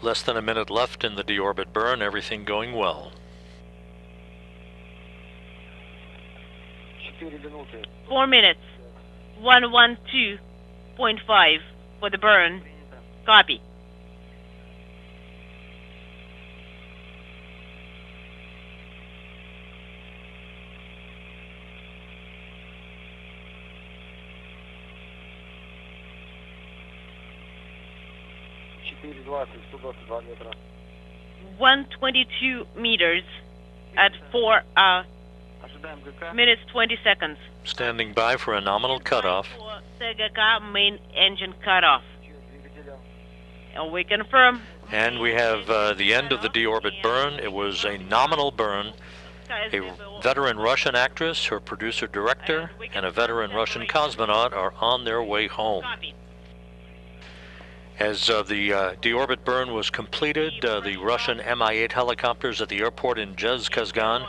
Less than a minute left in the deorbit burn, everything going well. 4 минуты. 4 minutes. 112.5 for the burn. Copy. Четыре 20, 122 метра. 122 meters at 4 Ожидаем ГК. minutes 20 seconds. Standing by for a nominal cutoff. For Segaka main engine cutoff. Двигателя. And we confirm. And we have the end of the deorbit burn. It was a nominal burn. A veteran Russian actress, her producer-director, and a veteran Russian cosmonaut are on their way home. Copy. As the deorbit burn was completed, the Russian Mi-8 helicopters at the airport in Kazakhstan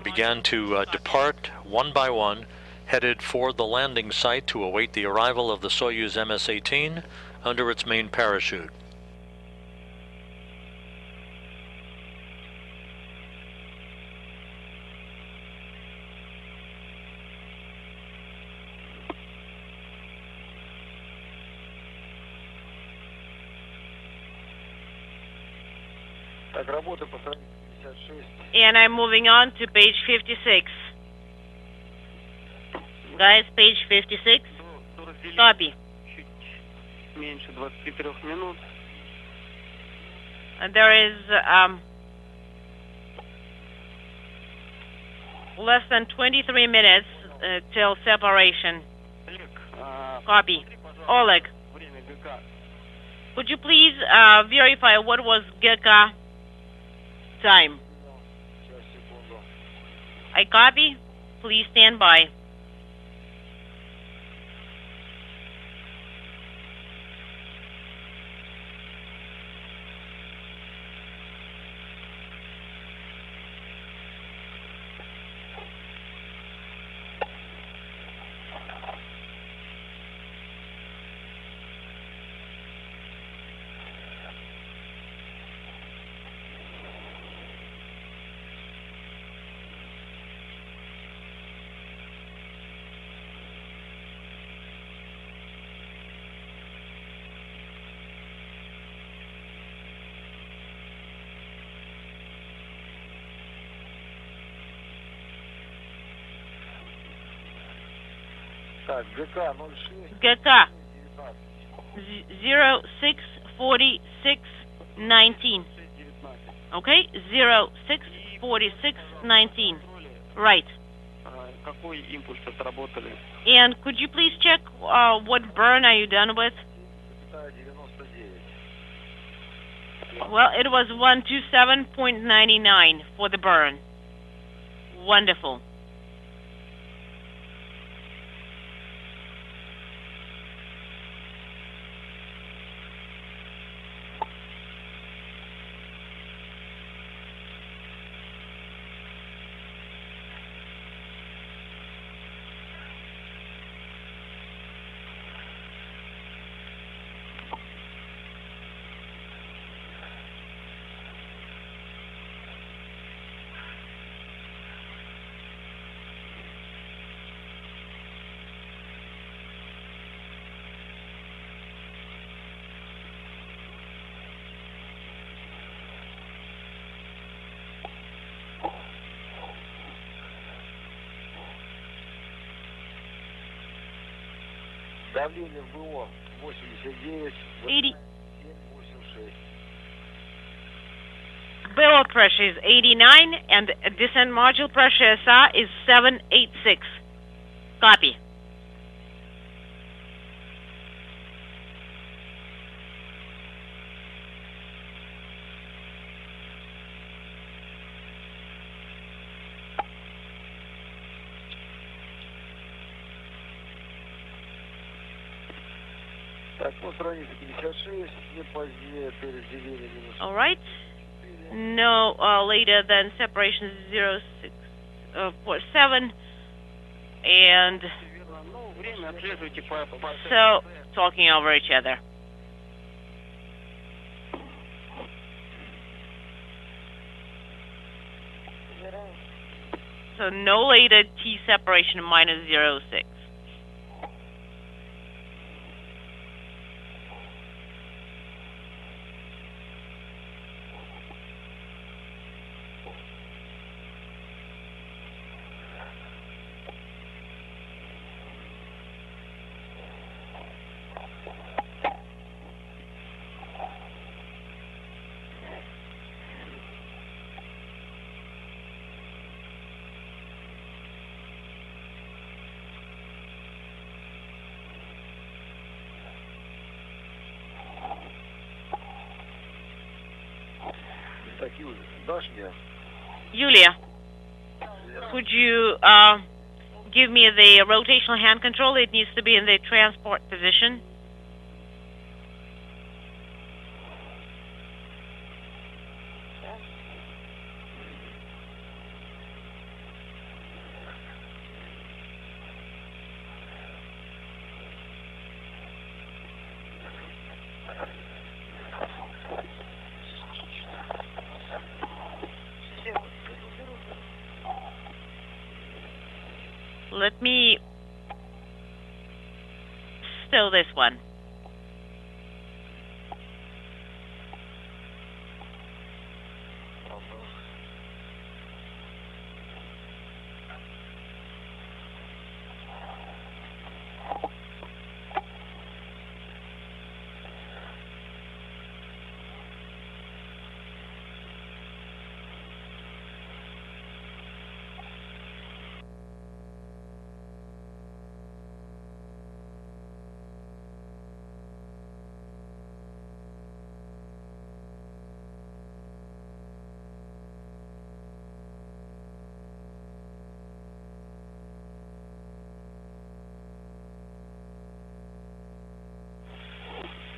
began to depart one by one, headed for the landing site to await the arrival of the Soyuz MS-18 under its main parachute. Так, работа по странице 56. And I'm moving on to page 56. Guys, page 56. До разделения Copy. чуть меньше 23 минут. And there is less than 23 minutes till separation. Олег, Copy. Oleg, время ГК. would you please verify what was Geka time? Сейчас, секунду. I copy. Please stand by. Так, ГК 06. ГК 064619. Okay, 064619. Right. Какой импульс отработали? And could you please check what burn are you done with? Well, it was 127.99 for the burn. Wonderful. Давление в БО 89, 80. 786. Barrel pressure is 89 and descent module pressure SR is 786. Copy. Так, по странице 56, не позднее переделение минус. All right. No later than separation 0647 and Ну, время отслеживайте по... so talking over each other. So no later T separation minus 06. Так, Юля, дашь мне? Yulia, could you give me the rotational hand control? It needs to be in the transport position. Let me still this one.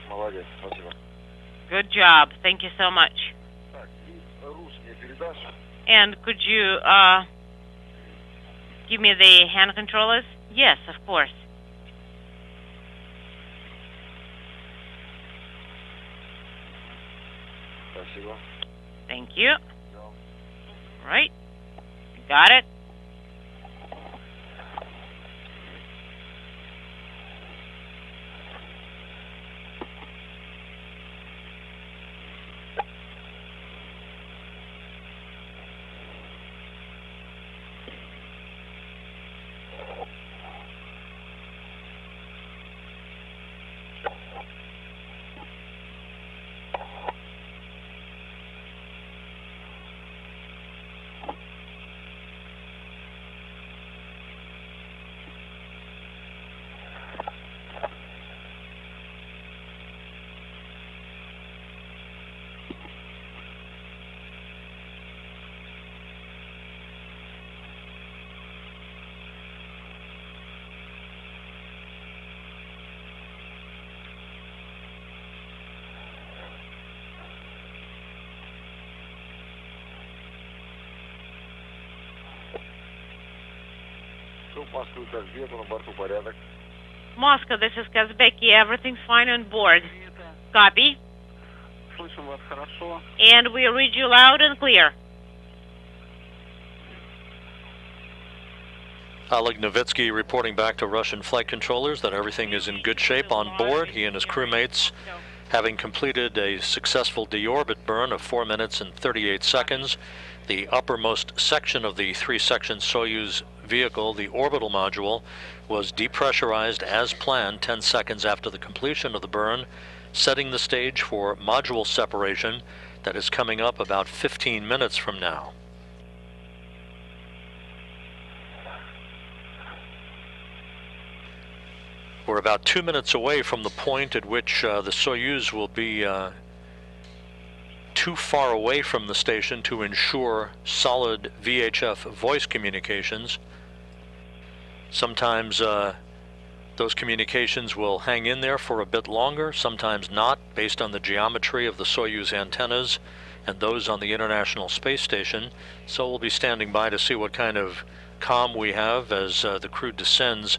Молодец, спасибо. Good job. Thank you so much. Так, и рус мне передашь? And could you give me the hand controllers? Yes, of course. Спасибо. Thank you. Да. Right. Got it. Moscow, this is Kazbeki. Everything's fine on board. Copy. Слышим вас хорошо. And we read you loud and clear. Oleg Novitsky reporting back to Russian flight controllers that everything is in good shape on board. He and his crewmates having completed a successful deorbit burn of 4 minutes and 38 seconds. The uppermost section of the three-section Soyuz vehicle, the orbital module, was depressurized as planned 10 seconds after the completion of the burn, setting the stage for module separation that is coming up about 15 minutes from now. We're about 2 minutes away from the point at which the Soyuz will be too far away from the station to ensure solid VHF voice communications. Sometimes those communications will hang in there for a bit longer, sometimes not, based on the geometry of the Soyuz antennas and those on the International Space Station. So we'll be standing by to see what kind of comm we have as the crew descends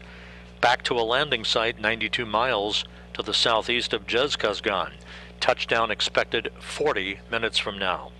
back to a landing site 92 miles to the southeast of Zhezkazgan. Touchdown expected 40 minutes from now.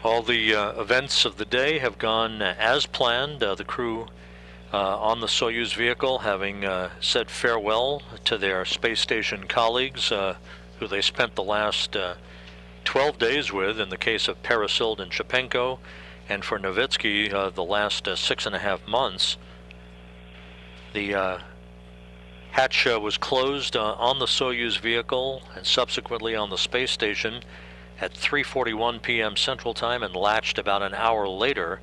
All the events of the day have gone as planned. The crew on the Soyuz vehicle having said farewell to their space station colleagues who they spent the last 12 days with in the case of Peresild and Shipenko, and for Novitsky the last 6.5 months. The hatch was closed on the Soyuz vehicle and subsequently on the space station at 3:41 p.m. Central Time and latched about an hour later.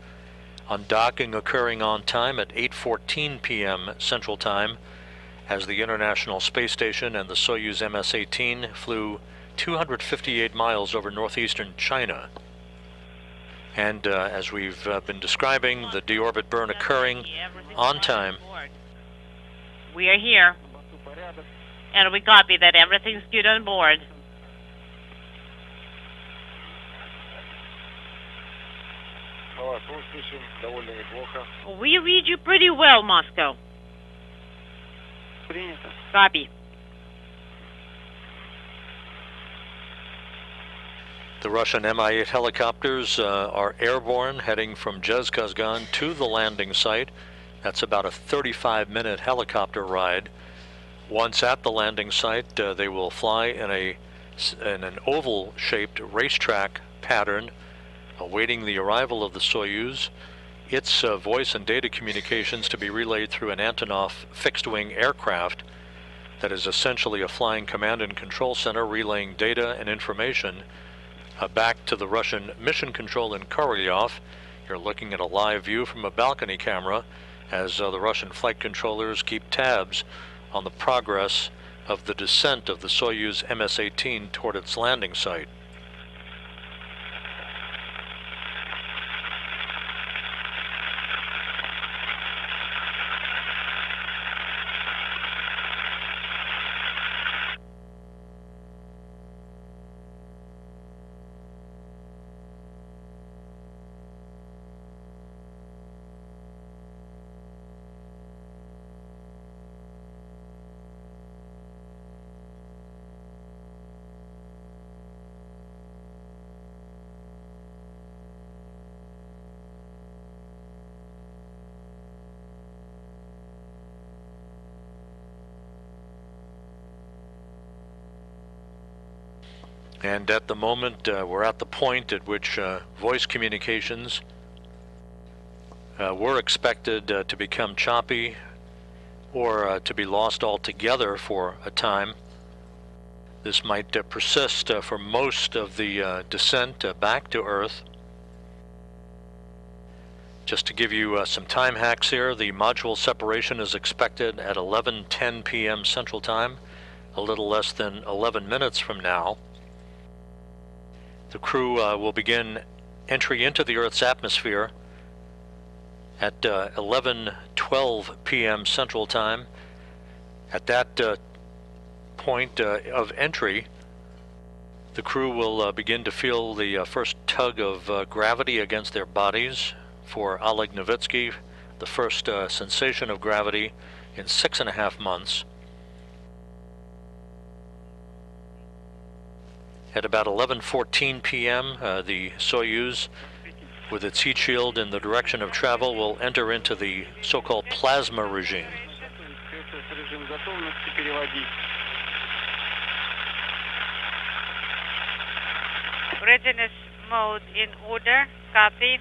Undocking occurring on time at 8:14 p.m. Central Time as the International Space Station and the Soyuz MS-18 flew 258 miles over northeastern China. And as we've been describing, the deorbit burn occurring on time. We are here, and we copy that everything's good on board. We read you pretty well, Moscow. Принято. Copy. The Russian Mi-8 helicopters are airborne, heading from Zhezkazgan to the landing site. That's about a 35-minute helicopter ride. Once at the landing site, they will fly in an oval-shaped racetrack pattern, awaiting the arrival of the Soyuz, its voice and data communications to be relayed through an Antonov fixed-wing aircraft that is essentially a flying command and control center relaying data and information back to the Russian mission control in Korolyov. You're looking at a live view from a balcony camera as the Russian flight controllers keep tabs on the progress of the descent of the Soyuz MS-18 toward its landing site. And at the moment, we're at the point at which voice communications were expected to become choppy or to be lost altogether for a time. This might persist for most of the descent back to Earth. Just to give you some time hacks here, the module separation is expected at 11:10 p.m. Central Time, a little less than 11 minutes from now. The crew will begin entry into the Earth's atmosphere at 11:12 p.m. Central Time. At that point of entry, the crew will begin to feel the first tug of gravity against their bodies. For Oleg Novitsky, the first sensation of gravity in 6.5 months. At about 11:14 p.m., the Soyuz, with its heat shield in the direction of travel, will enter into the so-called plasma regime. Readiness mode in order. Copy.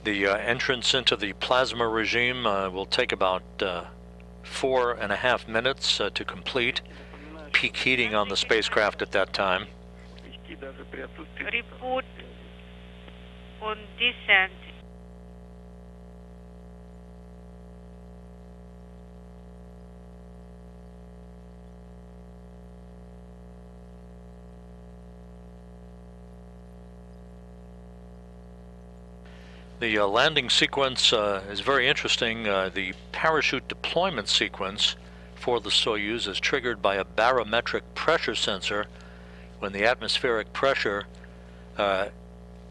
The entrance into the plasma regime will take about 4.5 minutes to complete. Peak heating on the spacecraft at that time. Report on descent. The landing sequence is very interesting. The parachute deployment sequence for the Soyuz is triggered by a barometric pressure sensor when the atmospheric pressure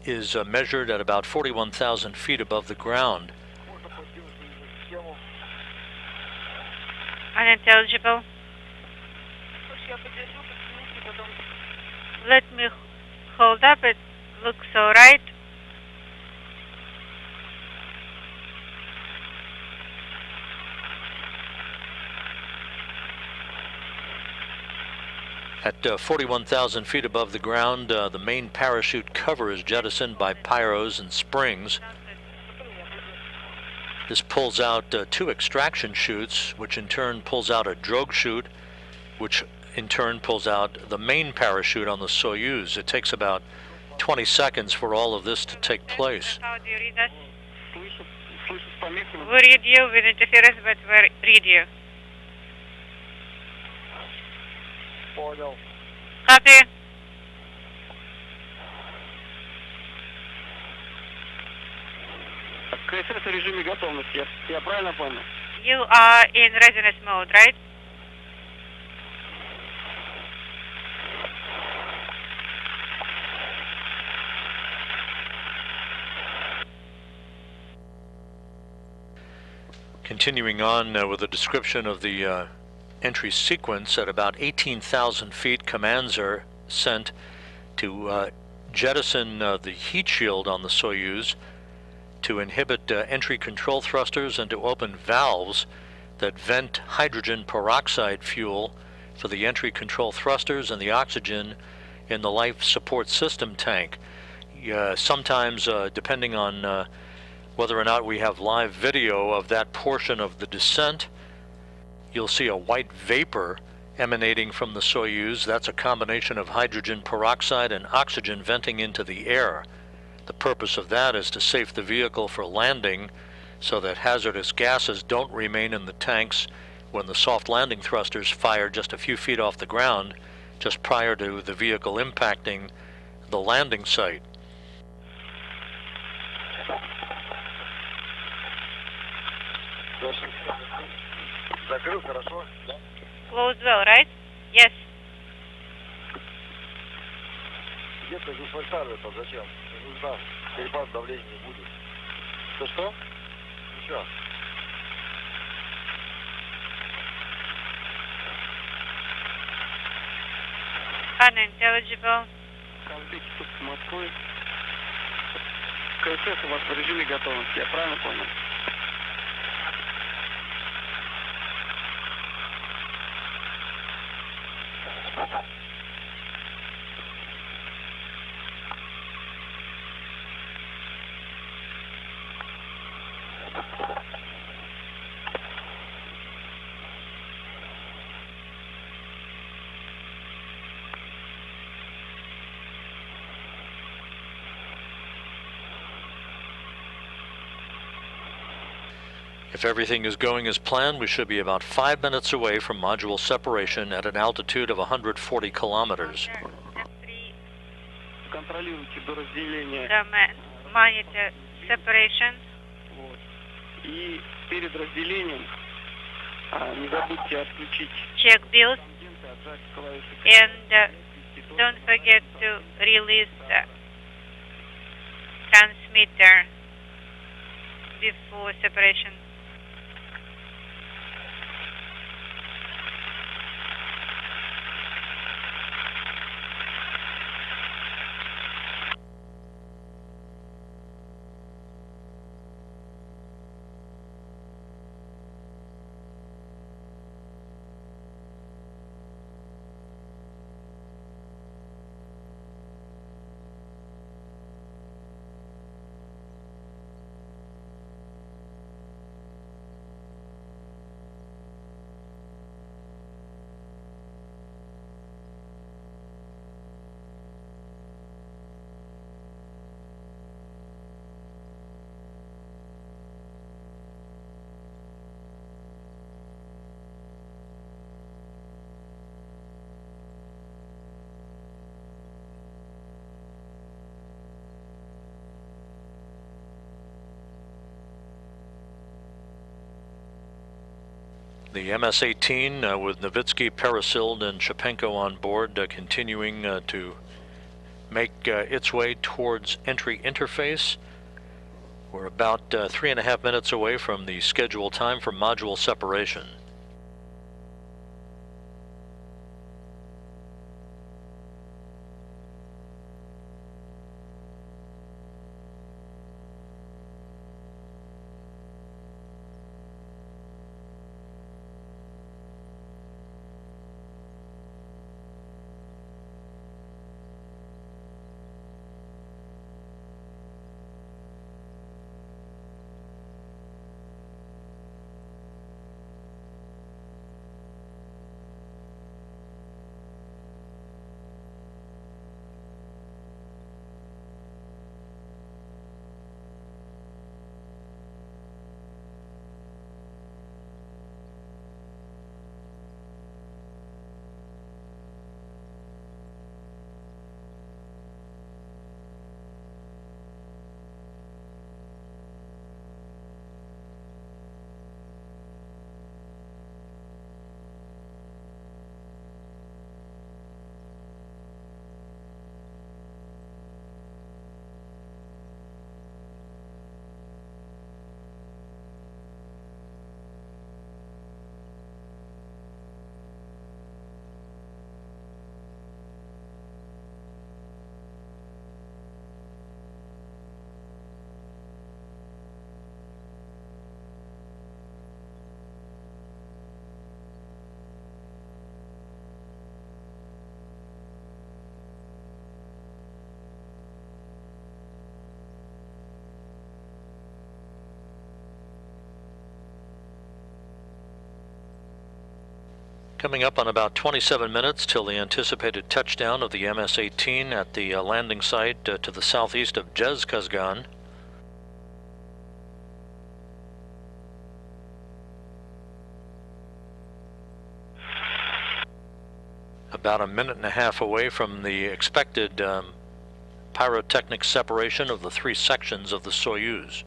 is measured at about 41,000 feet above the ground. Unintelligible. Let me hold up. It looks all right. At 41,000 feet above the ground, the main parachute cover is jettisoned by pyros and springs. This pulls out 2 extraction chutes, which in turn pulls out a drogue chute, which in turn pulls out the main parachute on the Soyuz. It takes about 20 seconds for all of this to take place. How do you read us? We read you with interference, but we read you. Понял. Copy. КСС в режиме готовности. Я правильно понял? You are in readiness mode, right? Continuing on with a description of the entry sequence, at about 18,000 feet, commands are sent to jettison the heat shield on the Soyuz, to inhibit entry control thrusters, and to open valves that vent hydrogen peroxide fuel for the entry control thrusters and the oxygen in the life support system tank. Sometimes, depending on whether or not we have live video of that portion of the descent, you'll see a white vapor emanating from the Soyuz. That's a combination of hydrogen peroxide and oxygen venting into the air. The purpose of that is to safe the vehicle for landing so that hazardous gases don't remain in the tanks when the soft landing thrusters fire just a few feet off the ground just prior to the vehicle impacting the landing site. Закрыл, хорошо? Да? Closed well, right? Yes. Где-то зафальшали это зачем? Не знаю. Перепад давления не будет. Что? Ничего. Unintelligible. Конфликт с Москвой. КСС у вас в режиме готовности. Я правильно понял? If everything is going as planned, we should be about 5 minutes away from module separation at an altitude of 140 kilometers. Контролируйте до разделения. Monitor separation. Вот. И перед разделением не забудьте отключить. Check bills. And don't forget to release the transmitter before separation. The MS-18 with Novitsky, Peresild, and Shipenko on board continuing to make its way towards entry interface. We're about 3.5 minutes away from the scheduled time for module separation. Coming up on about 27 minutes till the anticipated touchdown of the MS-18 at the landing site to the southeast of Kazakhstan. About 1.5 minutes away from the expected pyrotechnic separation of the 3 sections of the Soyuz.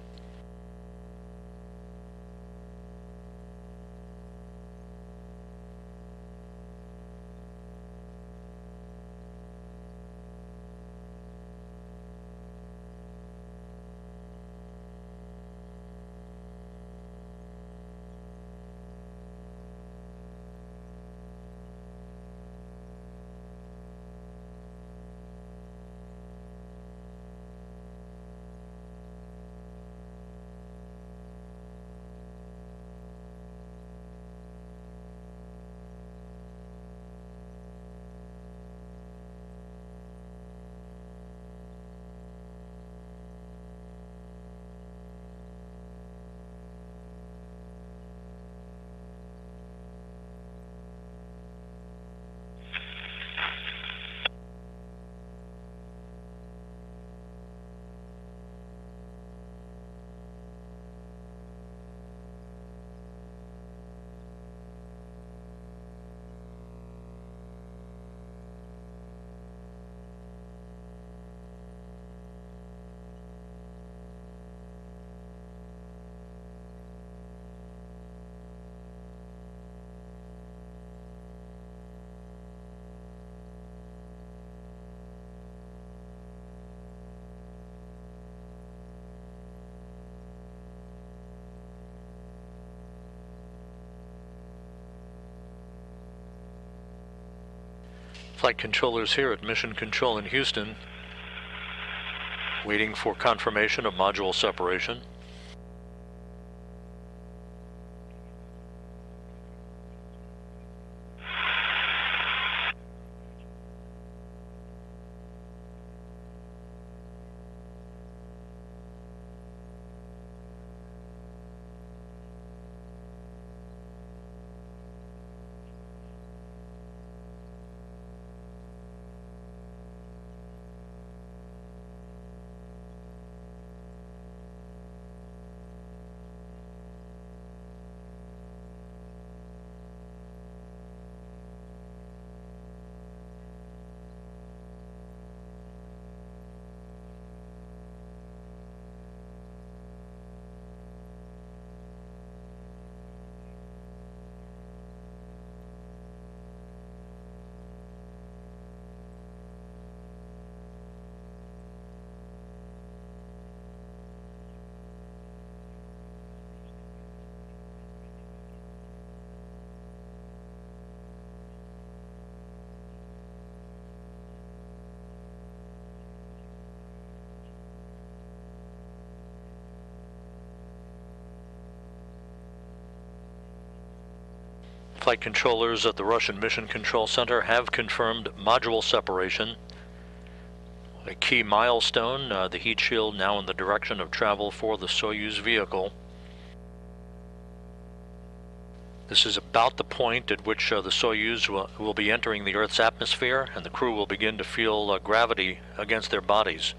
Flight controllers here at Mission Control in Houston, waiting for confirmation of module separation. Flight controllers at the Russian Mission Control Center have confirmed module separation. A key milestone, the heat shield now in the direction of travel for the Soyuz vehicle. This is about the point at which the Soyuz will be entering the Earth's atmosphere, and the crew will begin to feel gravity against their bodies.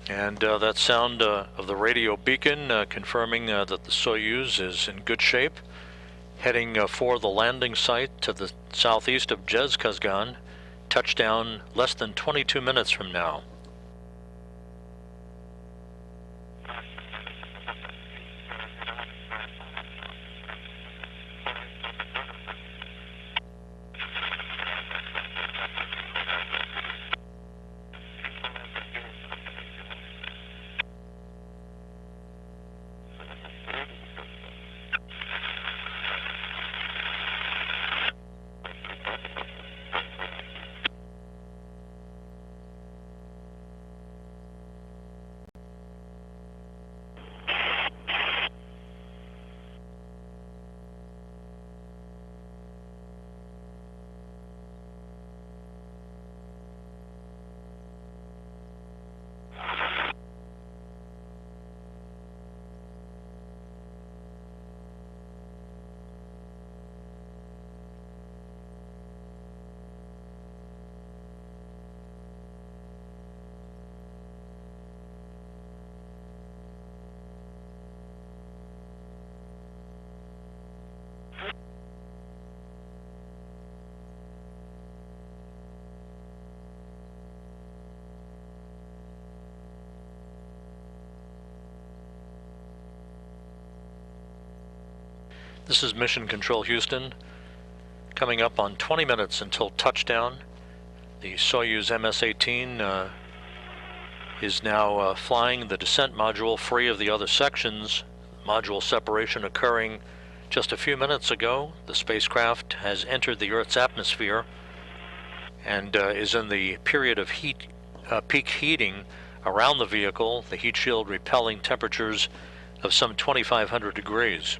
And that sound of the radio beacon confirming that the Soyuz is in good shape, heading for the landing site to the southeast of Kazakh, touchdown less than 22 minutes from now. This is Mission Control Houston, coming up on 20 minutes until touchdown. The Soyuz MS-18 is now flying the descent module free of the other sections. Module separation occurring just a few minutes ago. The spacecraft has entered the Earth's atmosphere and is in the period of heat peak heating around the vehicle, the heat shield repelling temperatures of some 2,500 degrees.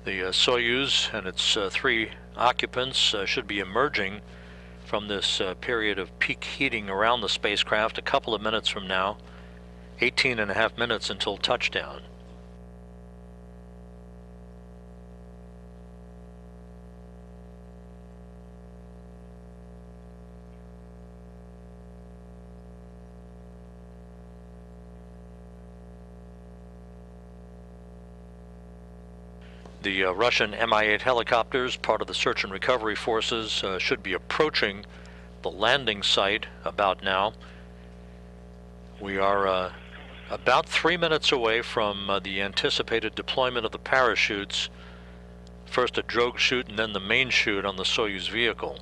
The Soyuz and its 3 occupants should be emerging from this period of peak heating around the spacecraft a couple of minutes from now, 18.5 minutes until touchdown. The Russian Mi-8 helicopters, part of the search and recovery forces, should be approaching the landing site about now. We are about 3 minutes away from the anticipated deployment of the parachutes, first a drogue chute and then the main chute on the Soyuz vehicle.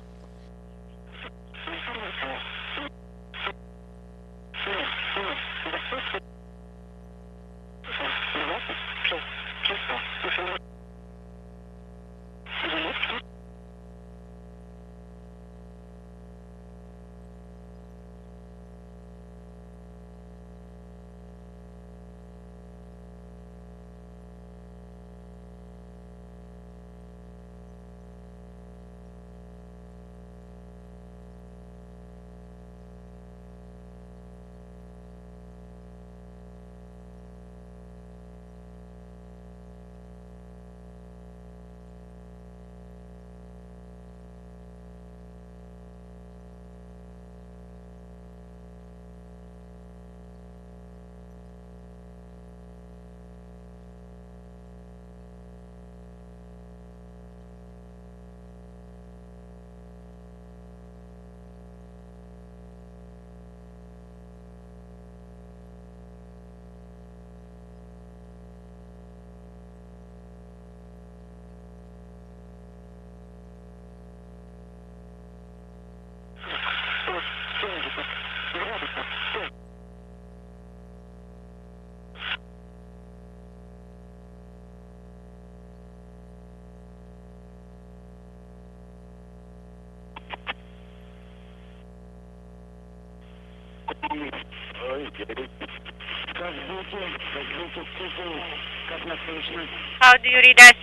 How do you read us?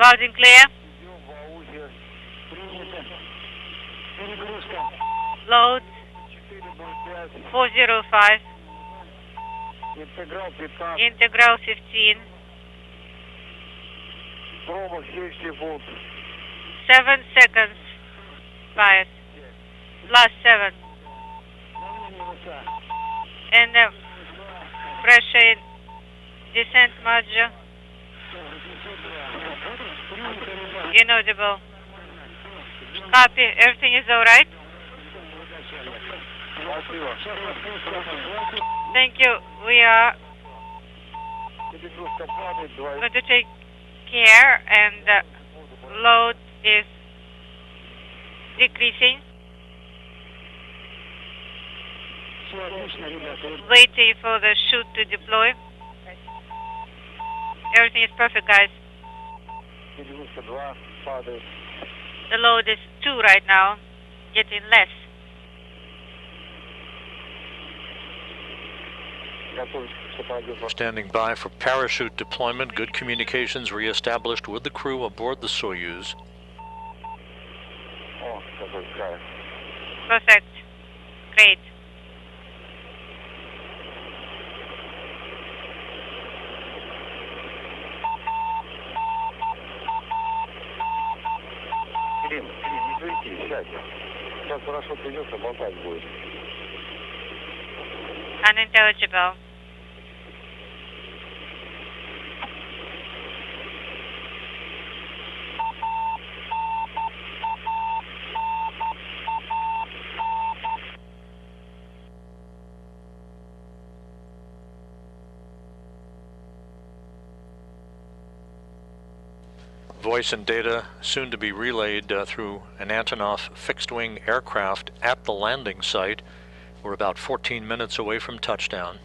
Loud and clear? Load 405. Integral 15. 7 seconds. Bias. Last 7. And pressure in descent module. Inaudible. Copy. Everything is all right? Thank you. We are going to take care, and the load is decreasing. Waiting for the chute to deploy. Everything is perfect, guys. The load is 2 right now, getting less. Standing by for parachute deployment. Good communications reestablished with the crew aboard the Soyuz. Perfect. Great. Unintelligible. Voice and data soon to be relayed through an Antonov fixed-wing aircraft at the landing site. We're about 14 minutes away from touchdown.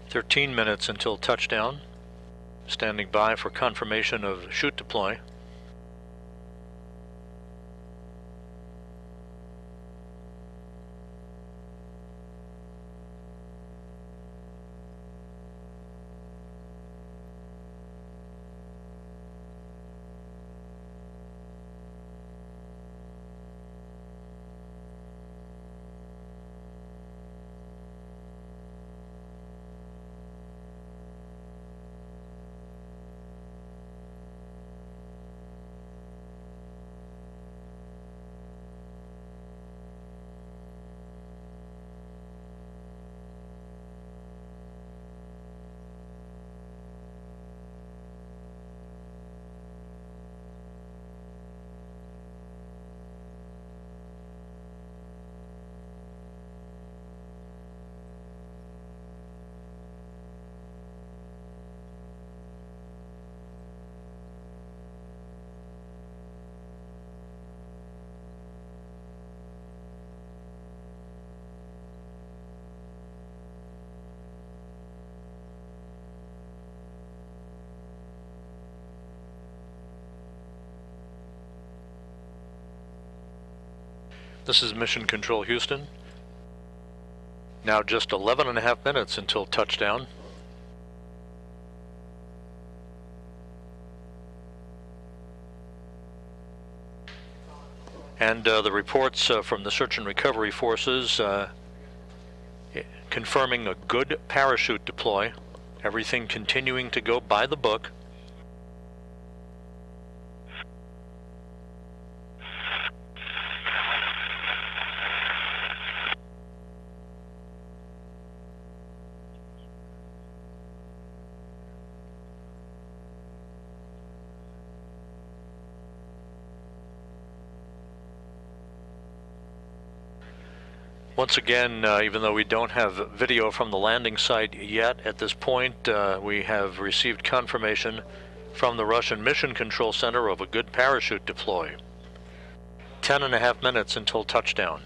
"13 minutes until touchdown. Standing by for confirmation of chute deploy." This is Mission Control Houston. Now just 11.5 minutes until touchdown. And the reports from the search and recovery forces confirming a good parachute deploy. Everything continuing to go by the book. Once again, even though we don't have video from the landing site yet at this point, we have received confirmation from the Russian Mission Control Center of a good parachute deploy. 10.5 minutes until touchdown.